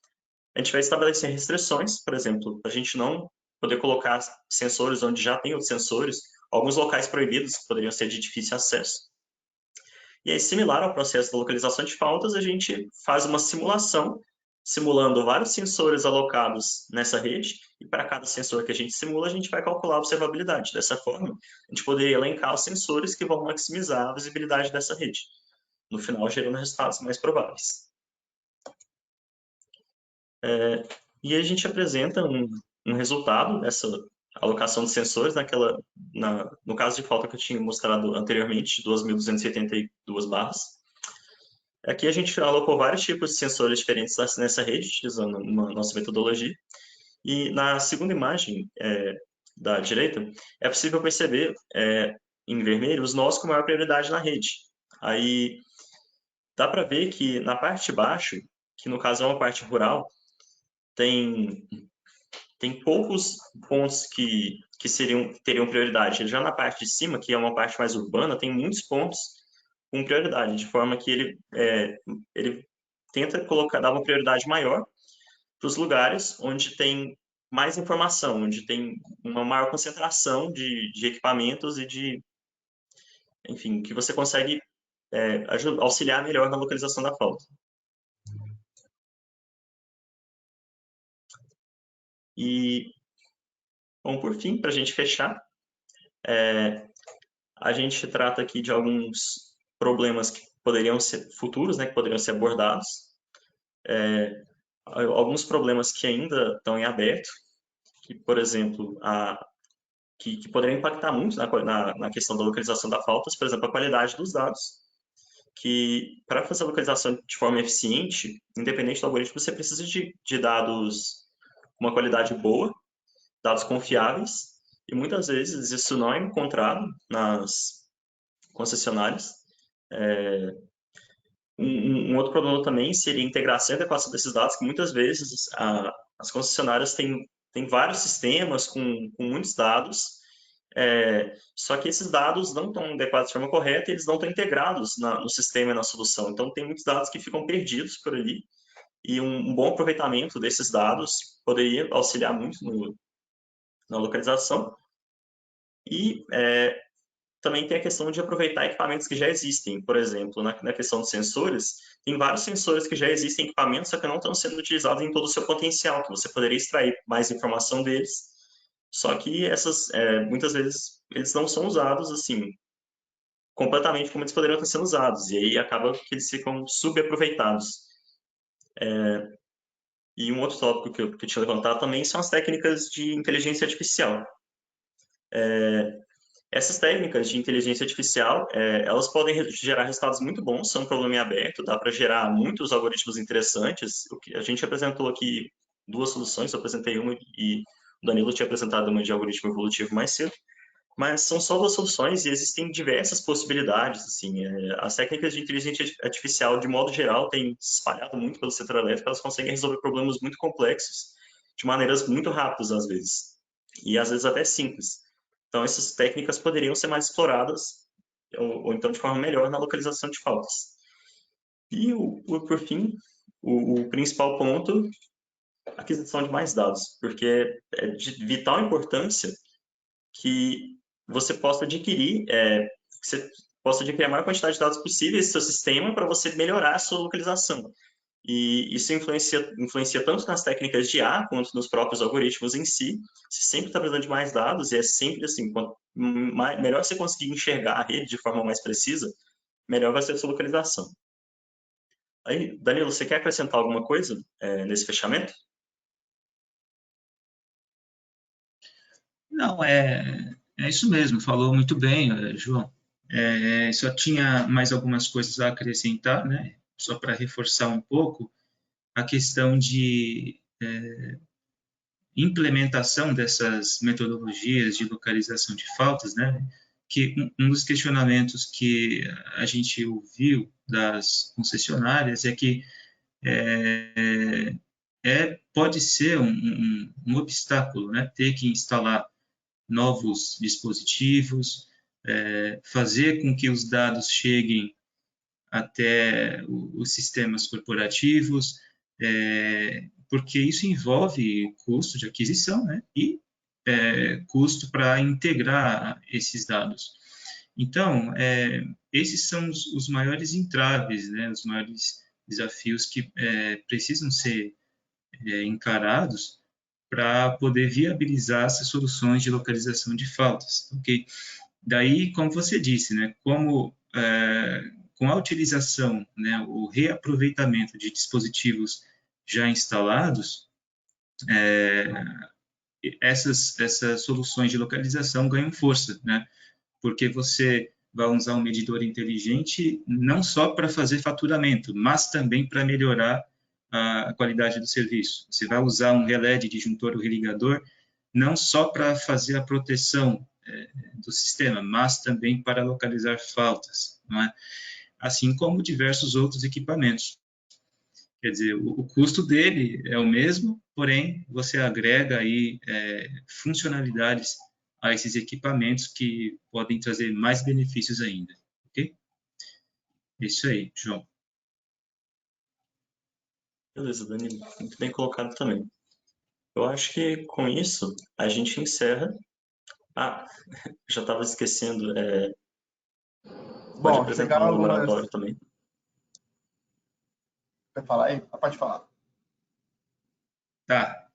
A gente vai estabelecer restrições, por exemplo, para a gente não poder colocar sensores onde já tem outros sensores, alguns locais proibidos que poderiam ser de difícil acesso. E aí, similar ao processo da localização de faltas, a gente faz uma simulação, simulando vários sensores alocados nessa rede, e para cada sensor que a gente simula, a gente vai calcular a observabilidade. Dessa forma, a gente poderia elencar os sensores que vão maximizar a visibilidade dessa rede, no final gerando resultados mais prováveis. E a gente apresenta um resultado dessa alocação de sensores no caso de falta que eu tinha mostrado anteriormente, de 2.282 barras. Aqui a gente alocou vários tipos de sensores diferentes nessa rede, utilizando uma nossa metodologia. E na segunda imagem da direita, é possível perceber em vermelho os nós com maior prioridade na rede. Aí dá para ver que na parte de baixo, que no caso é uma parte rural, tem poucos pontos que teriam prioridade. Já na parte de cima, que é uma parte mais urbana, tem muitos pontos com prioridade, de forma que ele tenta dar uma prioridade maior para os lugares onde tem mais informação, onde tem uma maior concentração de equipamentos e enfim, que você consegue auxiliar melhor na localização da falta. E, bom, por fim, para a gente fechar, a gente trata aqui de alguns problemas que poderiam ser futuros, né, que poderiam ser abordados. Alguns problemas que ainda estão em aberto, que, por exemplo, que poderiam impactar muito na questão da localização da faltas, por exemplo, a qualidade dos dados, que para fazer a localização de forma eficiente, independente do algoritmo, você precisa de dados com uma qualidade boa, dados confiáveis, e muitas vezes isso não é encontrado nas concessionárias. Um outro problema também seria a integração e adequação desses dados, que muitas vezes as concessionárias têm vários sistemas com muitos dados, só que esses dados não estão adequados de forma correta e eles não estão integrados no sistema e na solução. Então, tem muitos dados que ficam perdidos por ali e um bom aproveitamento desses dados poderia auxiliar muito na localização. E também tem a questão de aproveitar equipamentos que já existem. Por exemplo, na questão dos sensores, tem vários sensores que já existem em equipamentos, só que não estão sendo utilizados em todo o seu potencial, que você poderia extrair mais informação deles. Só que muitas vezes, eles não são usados assim completamente como eles poderiam estar sendo usados. E aí acaba que eles ficam subaproveitados. E um outro tópico que eu tinha levantado também são as técnicas de inteligência artificial. Essas técnicas de inteligência artificial, elas podem gerar resultados muito bons, são um problema em aberto, dá para gerar muitos algoritmos interessantes. O que a gente apresentou aqui duas soluções, eu apresentei uma e o Danilo tinha apresentado uma de algoritmo evolutivo mais cedo, mas são só duas soluções e existem diversas possibilidades. Assim, as técnicas de inteligência artificial, de modo geral, têm se espalhado muito pelo setor elétrico, elas conseguem resolver problemas muito complexos de maneiras muito rápidas, às vezes, e às vezes até simples. Então, essas técnicas poderiam ser mais exploradas, ou então de forma melhor, na localização de faltas. E, por fim, o principal ponto, aquisição de mais dados, porque é de vital importância que você possa adquirir, a maior quantidade de dados possíveis do seu sistema para você melhorar a sua localização. E isso influencia tanto nas técnicas de IA quanto nos próprios algoritmos em si. Você sempre está precisando de mais dados e é sempre assim, quanto melhor você conseguir enxergar a rede de forma mais precisa, melhor vai ser a sua localização. Aí, Danilo, você quer acrescentar alguma coisa nesse fechamento? Não, é isso mesmo, falou muito bem, João. Só tinha mais algumas coisas a acrescentar, né? Só para reforçar um pouco a questão de implementação dessas metodologias de localização de faltas, né? Que um dos questionamentos que a gente ouviu das concessionárias é que pode ser um obstáculo, né? Ter que instalar novos dispositivos, fazer com que os dados cheguem até os sistemas corporativos, porque isso envolve custo de aquisição, né? E custo para integrar esses dados. Então, esses são os maiores entraves, né? Os maiores desafios que precisam ser encarados para poder viabilizar essas soluções de localização de faltas, ok? Daí, como você disse, né, com a utilização, né, o reaproveitamento de dispositivos já instalados, essas soluções de localização ganham força, né, porque você vai usar um medidor inteligente não só para fazer faturamento, mas também para melhorar a qualidade do serviço. Você vai usar um relé de disjuntor ou religador não só para fazer a proteção do sistema, mas também para localizar faltas, não é? Assim como diversos outros equipamentos. Quer dizer, o custo dele é o mesmo, porém você agrega aí funcionalidades a esses equipamentos que podem trazer mais benefícios ainda, ok? É isso aí, João. Beleza, Danilo. Muito bem colocado também. Eu acho que com isso a gente encerra. Ah, já estava esquecendo. Pode Bom, apresentar chegaram um algumas. laboratório também. Quer falar aí? Pode falar. Tá.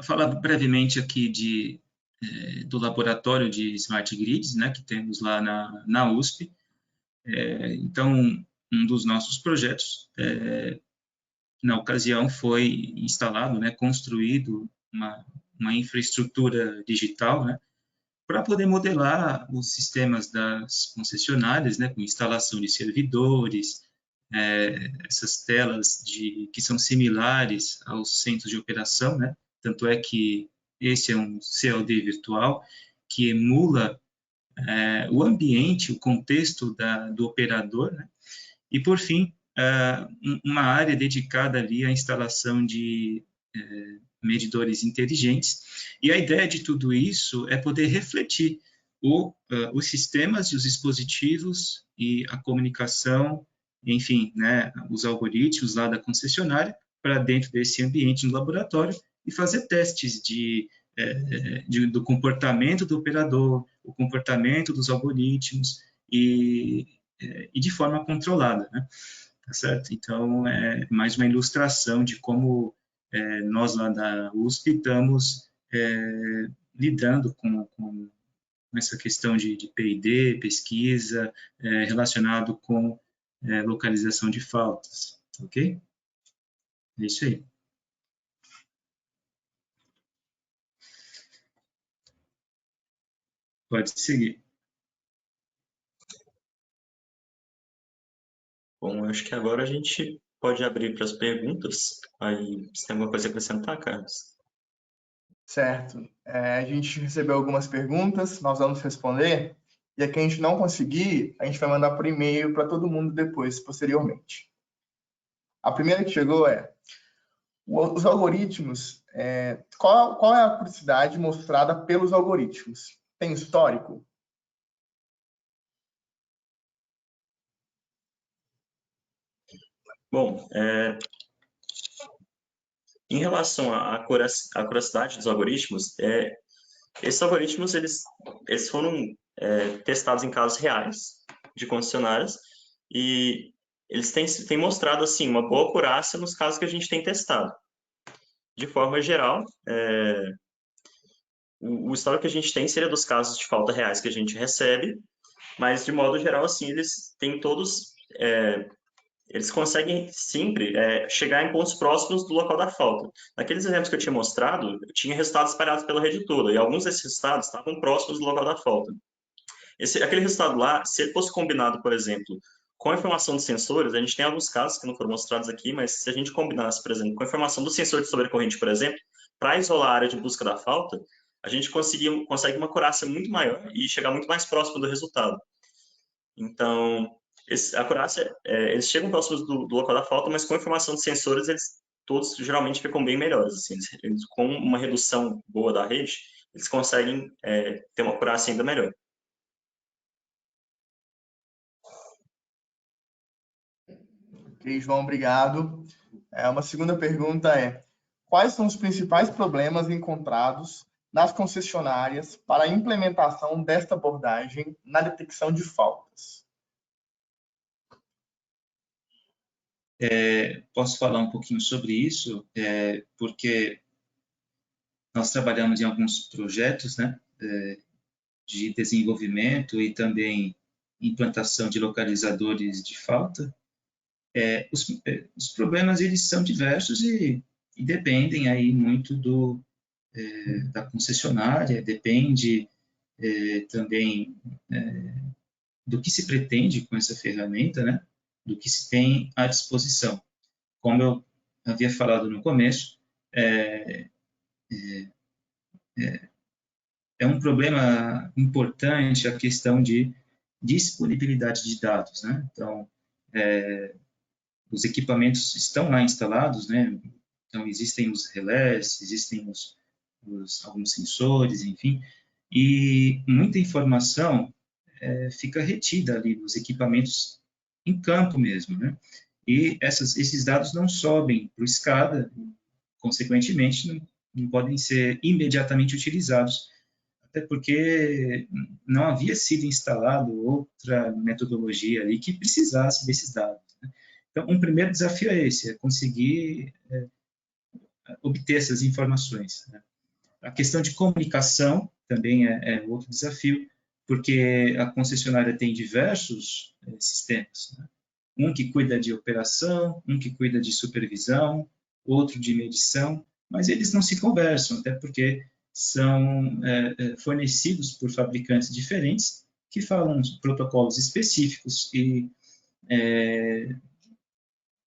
falar brevemente aqui do laboratório de Smart Grids, né, que temos lá na USP. Então, um dos nossos projetos, na ocasião, foi instalado, né, construído uma infraestrutura digital, né, para poder modelar os sistemas das concessionárias, né, com instalação de servidores, essas telas que são similares aos centros de operação, né? Tanto é que esse é um COD virtual que emula o ambiente, o contexto do operador, né? E, por fim, uma área dedicada ali à instalação de medidores inteligentes. E a ideia de tudo isso é poder refletir os sistemas e os dispositivos e a comunicação, enfim, né, os algoritmos lá da concessionária para dentro desse ambiente no laboratório e fazer testes do comportamento do operador, o comportamento dos algoritmos e de forma controlada, né? Tá certo? Então, é mais uma ilustração de como nós lá da USP estamos lidando com essa questão de P&D, pesquisa, relacionado com localização de faltas, ok? É isso aí. Pode seguir. Bom, acho que agora a gente pode abrir para as perguntas. Aí, você tem alguma coisa a acrescentar, Carlos? Certo. A gente recebeu algumas perguntas, nós vamos responder, e a que a gente não conseguir, a gente vai mandar por e-mail para todo mundo depois, posteriormente. A primeira que chegou os algoritmos, qual é a curiosidade mostrada pelos algoritmos? Tem histórico? Bom, em relação à curiosidade dos algoritmos, esses algoritmos eles foram testados em casos reais de concessionárias e eles têm mostrado assim uma boa acurácia nos casos que a gente tem testado. De forma geral, o histórico que a gente tem seria dos casos de falta reais que a gente recebe, mas de modo geral assim eles têm todos eles conseguem sempre chegar em pontos próximos do local da falta. Naqueles exemplos que eu tinha mostrado, eu tinha resultados espalhados pela rede toda, e alguns desses resultados estavam próximos do local da falta. Aquele resultado lá, se ele fosse combinado, por exemplo, com a informação dos sensores, a gente tem alguns casos que não foram mostrados aqui, mas se a gente combinasse, por exemplo, com a informação do sensor de sobrecorrente, por exemplo, para isolar a área de busca da falta, a gente consegue uma acurácia muito maior e chegar muito mais próximo do resultado. Então, a acurácia, eles chegam próximos do local da falta, mas com a informação dos sensores, eles todos geralmente ficam bem melhores. Assim, com uma redução boa da rede, eles conseguem ter uma acurácia ainda melhor. Ok, João, obrigado. Uma segunda pergunta quais são os principais problemas encontrados nas concessionárias para a implementação desta abordagem na detecção de faltas? Posso falar um pouquinho sobre isso, porque nós trabalhamos em alguns projetos, né, de desenvolvimento e também implantação de localizadores de falta. Os problemas eles são diversos e dependem aí muito da concessionária, depende também do que se pretende com essa ferramenta, né, do que se tem à disposição. Como eu havia falado no começo, é um problema importante a questão de disponibilidade de dados, né? Então, os equipamentos estão lá instalados, né? Então, existem os relés, existem alguns sensores, enfim, e muita informação fica retida ali nos equipamentos em campo mesmo, né? E esses dados não sobem para o SCADA, consequentemente, não podem ser imediatamente utilizados, até porque não havia sido instalado outra metodologia ali que precisasse desses dados, né? Então, um primeiro desafio é esse, é conseguir obter essas informações, né? A questão de comunicação também é outro desafio, porque a concessionária tem diversos sistemas, né? Um que cuida de operação, um que cuida de supervisão, outro de medição, mas eles não se conversam, até porque são fornecidos por fabricantes diferentes que falam protocolos específicos e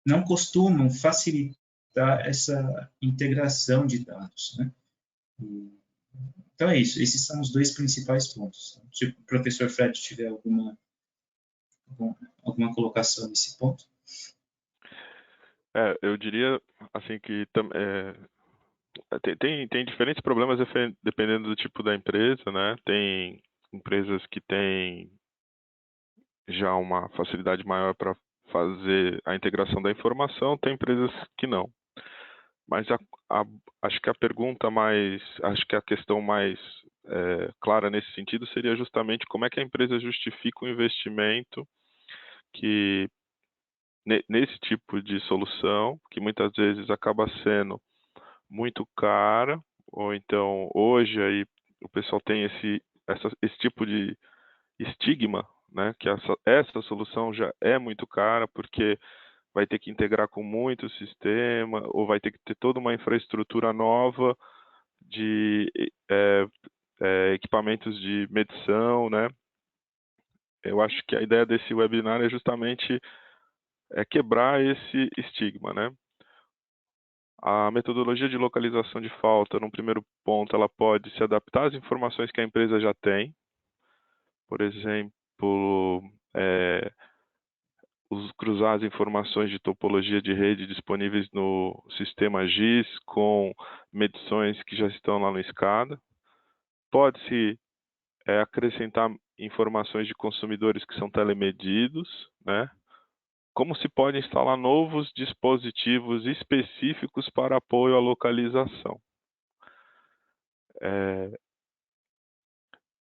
não costumam facilitar essa integração de dados, né? Então é isso, esses são os dois principais pontos. Se o professor Fred tiver alguma colocação nesse ponto. Eu diria assim que tem diferentes problemas dependendo do tipo da empresa, né? Tem empresas que têm já uma facilidade maior para fazer a integração da informação, tem empresas que não. Mas acho que acho que a questão mais clara nesse sentido seria justamente como é que a empresa justifica o investimento que nesse tipo de solução, que muitas vezes acaba sendo muito cara, ou então hoje aí o pessoal tem esse tipo de estigma, né, que essa solução já é muito cara porque vai ter que integrar com muito sistema, ou vai ter que ter toda uma infraestrutura nova de equipamentos de medição, né? Eu acho que a ideia desse webinar é justamente quebrar esse estigma, né? A metodologia de localização de falta, num primeiro ponto, ela pode se adaptar às informações que a empresa já tem. Por exemplo, cruzar as informações de topologia de rede disponíveis no sistema GIS com medições que já estão lá no SCADA. Pode-se acrescentar informações de consumidores que são telemedidos, né? Como se pode instalar novos dispositivos específicos para apoio à localização.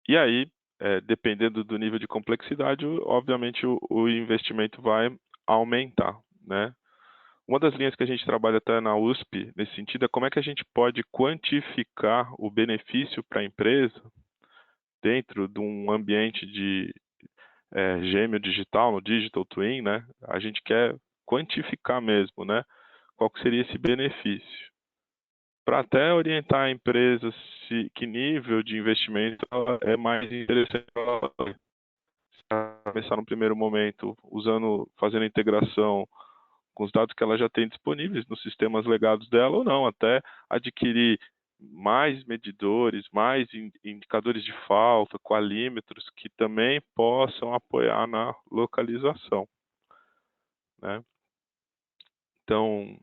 E aí, dependendo do nível de complexidade, obviamente o investimento vai aumentar, né? Uma das linhas que a gente trabalha até na USP, nesse sentido, é como é que a gente pode quantificar o benefício para a empresa dentro de um ambiente de gêmeo digital, no Digital Twin, né? A gente quer quantificar mesmo, né? Qual que seria esse benefício? Para até orientar a empresa que nível de investimento é mais interessante começar no primeiro momento fazendo a integração com os dados que ela já tem disponíveis nos sistemas legados dela ou não, até adquirir mais medidores, mais indicadores de falta, qualímetros que também possam apoiar na localização, né? Então,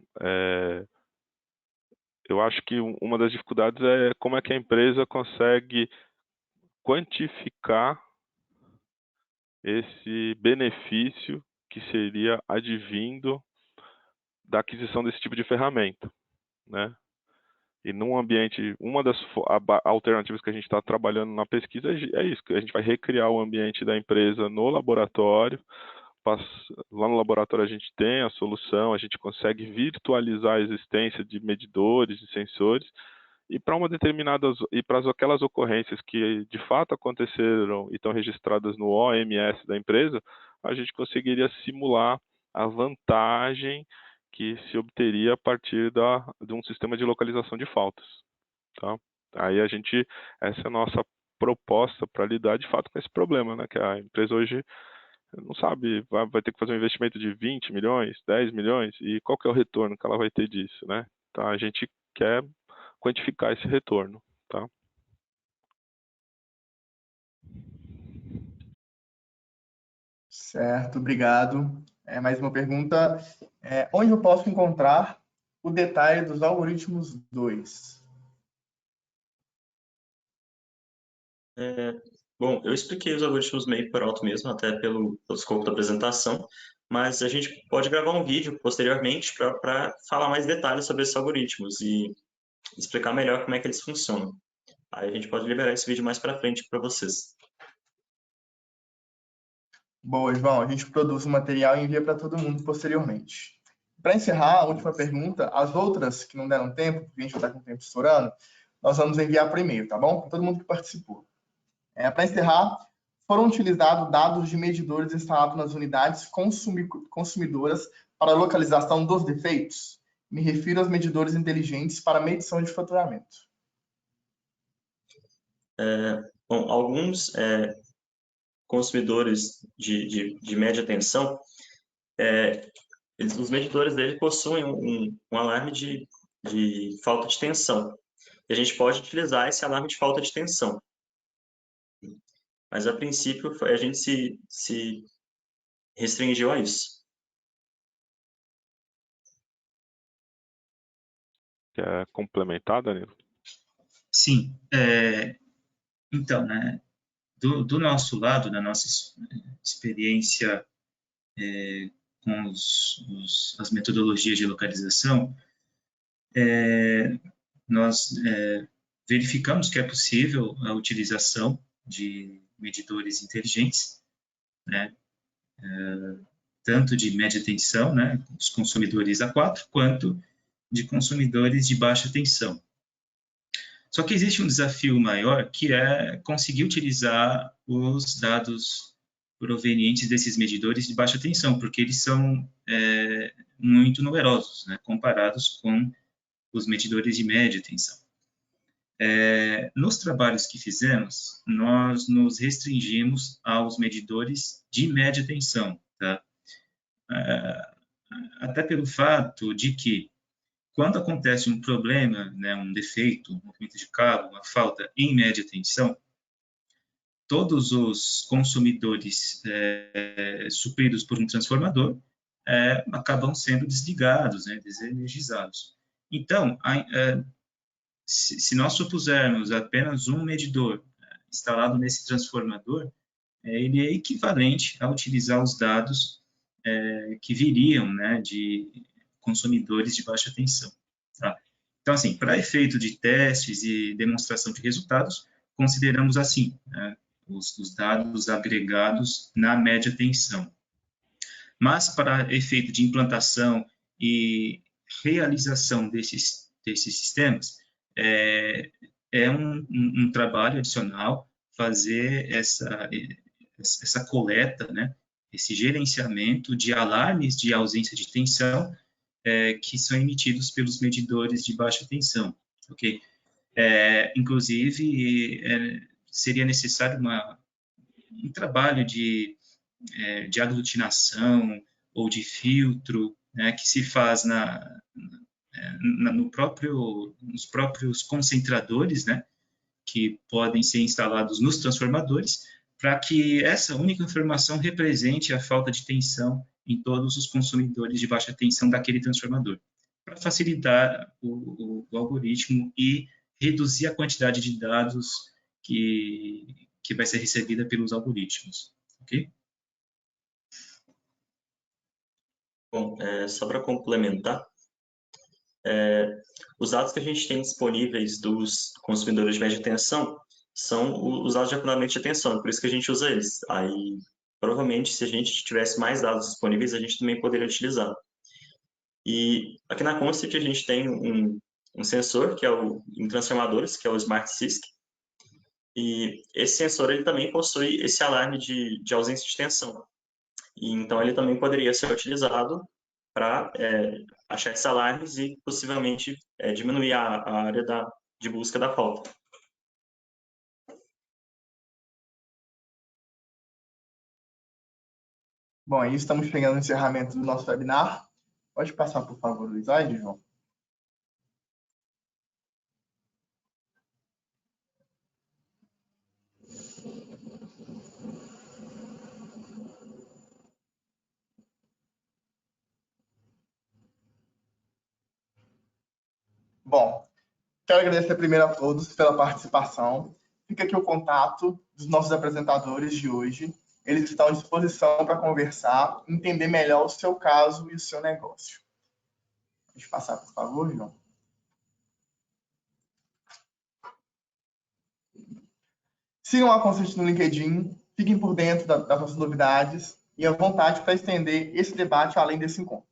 eu acho que uma das dificuldades é como é que a empresa consegue quantificar esse benefício que seria advindo da aquisição desse tipo de ferramenta, né? E num ambiente, uma das alternativas que a gente está trabalhando na pesquisa é isso, que a gente vai recriar o ambiente da empresa no laboratório. Lá no laboratório a gente tem a solução, a gente consegue virtualizar a existência de medidores e sensores, e para aquelas ocorrências que de fato aconteceram e estão registradas no OMS da empresa, a gente conseguiria simular a vantagem que se obteria a partir de um sistema de localização de faltas, tá? Aí essa é a nossa proposta para lidar de fato com esse problema, né? Que a empresa hoje não sabe, vai ter que fazer um investimento de 20 milhões, 10 milhões, e qual que é o retorno que ela vai ter disso, né? Então a gente quer quantificar esse retorno, tá? Certo, obrigado. Mais uma pergunta. Onde eu posso encontrar o detalhe dos algoritmos 2? Bom, eu expliquei os algoritmos meio por alto mesmo, até pelo escopo da apresentação, mas a gente pode gravar um vídeo posteriormente para falar mais detalhes sobre esses algoritmos e explicar melhor como é que eles funcionam. Aí a gente pode liberar esse vídeo mais para frente para vocês. Boa, João. A gente produz o material e envia para todo mundo posteriormente. Para encerrar, a última pergunta, as outras que não deram tempo, porque a gente está com o tempo estourando, nós vamos enviar por e-mail, tá bom? Para todo mundo que participou. Para encerrar, foram utilizados dados de medidores instalados nas unidades consumidoras para localização dos defeitos? Me refiro aos medidores inteligentes para medição de faturamento. Bom, alguns consumidores de média tensão, os medidores dele possuem um alarme de falta de tensão. E a gente pode utilizar esse alarme de falta de tensão. Mas, a princípio, a gente se restringiu a isso. Quer complementar, Danilo? Sim. Então, né, do nosso lado, da nossa experiência com as metodologias de localização, nós verificamos que é possível a utilização de medidores inteligentes, né, tanto de média tensão, né, os consumidores A4, quanto de consumidores de baixa tensão. Só que existe um desafio maior, que é conseguir utilizar os dados provenientes desses medidores de baixa tensão, porque eles são muito numerosos, né, comparados com os medidores de média tensão. Nos trabalhos que fizemos, nós nos restringimos aos medidores de média tensão, tá? Até pelo fato de que, quando acontece um problema, né, um defeito, um movimento de cabo, uma falta em média tensão, todos os consumidores supridos por um transformador acabam sendo desligados, né, desenergizados. Então, se nós supusermos apenas um medidor instalado nesse transformador, ele é equivalente a utilizar os dados que viriam, né, de consumidores de baixa tensão. Tá? Então, assim, para efeito de testes e demonstração de resultados, consideramos assim, né, os dados agregados na média tensão. Mas, para efeito de implantação e realização desses sistemas, é um trabalho adicional fazer essa coleta, né, esse gerenciamento de alarmes de ausência de tensão que são emitidos pelos medidores de baixa tensão, ok? Inclusive, seria necessário um trabalho de aglutinação ou de filtro, né, que se faz nos próprios concentradores, né, que podem ser instalados nos transformadores, para que essa única informação represente a falta de tensão em todos os consumidores de baixa tensão daquele transformador, para facilitar o algoritmo e reduzir a quantidade de dados que vai ser recebida pelos algoritmos, ok? Bom, só para complementar, os dados que a gente tem disponíveis dos consumidores de média tensão são os dados de acompanhamento de tensão, por isso que a gente usa eles. Aí, provavelmente, se a gente tivesse mais dados disponíveis, a gente também poderia utilizar. E aqui na Concert a gente tem um sensor, que é em transformadores, que é o Smart Sysc, e esse sensor ele também possui esse alarme de ausência de tensão. E, então, ele também poderia ser utilizado para achar esses alarmes e possivelmente diminuir a área de busca da falta. Bom, aí estamos chegando no encerramento do nosso webinar. Pode passar, por favor, o slide, João. Bom, quero agradecer primeiro a todos pela participação. Fica aqui o contato dos nossos apresentadores de hoje. Eles estão à disposição para conversar, entender melhor o seu caso e o seu negócio. Pode passar, por favor, João. Sigam a Concert no LinkedIn, fiquem por dentro das nossas novidades e à vontade para estender esse debate além desse encontro.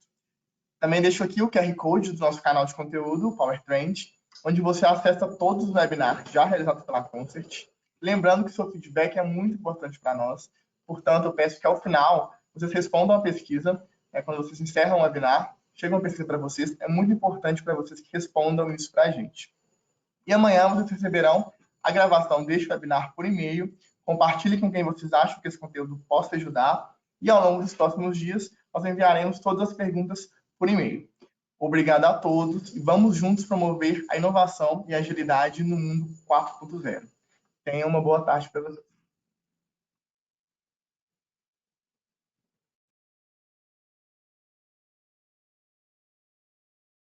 Também deixo aqui o QR Code do nosso canal de conteúdo, PowerTrend, onde você acessa todos os webinars já realizados pela Concert. Lembrando que seu feedback é muito importante para nós, portanto, eu peço que ao final vocês respondam a pesquisa. Quando vocês encerram o webinar, chega uma pesquisa para vocês, é muito importante para vocês que respondam isso para a gente. E amanhã vocês receberão a gravação deste webinar por e-mail. Compartilhe com quem vocês acham que esse conteúdo possa ajudar. E ao longo dos próximos dias, nós enviaremos todas as perguntas por e-mail. Obrigado a todos e vamos juntos promover a inovação e a agilidade no mundo 4.0. Tenham uma boa tarde para vocês.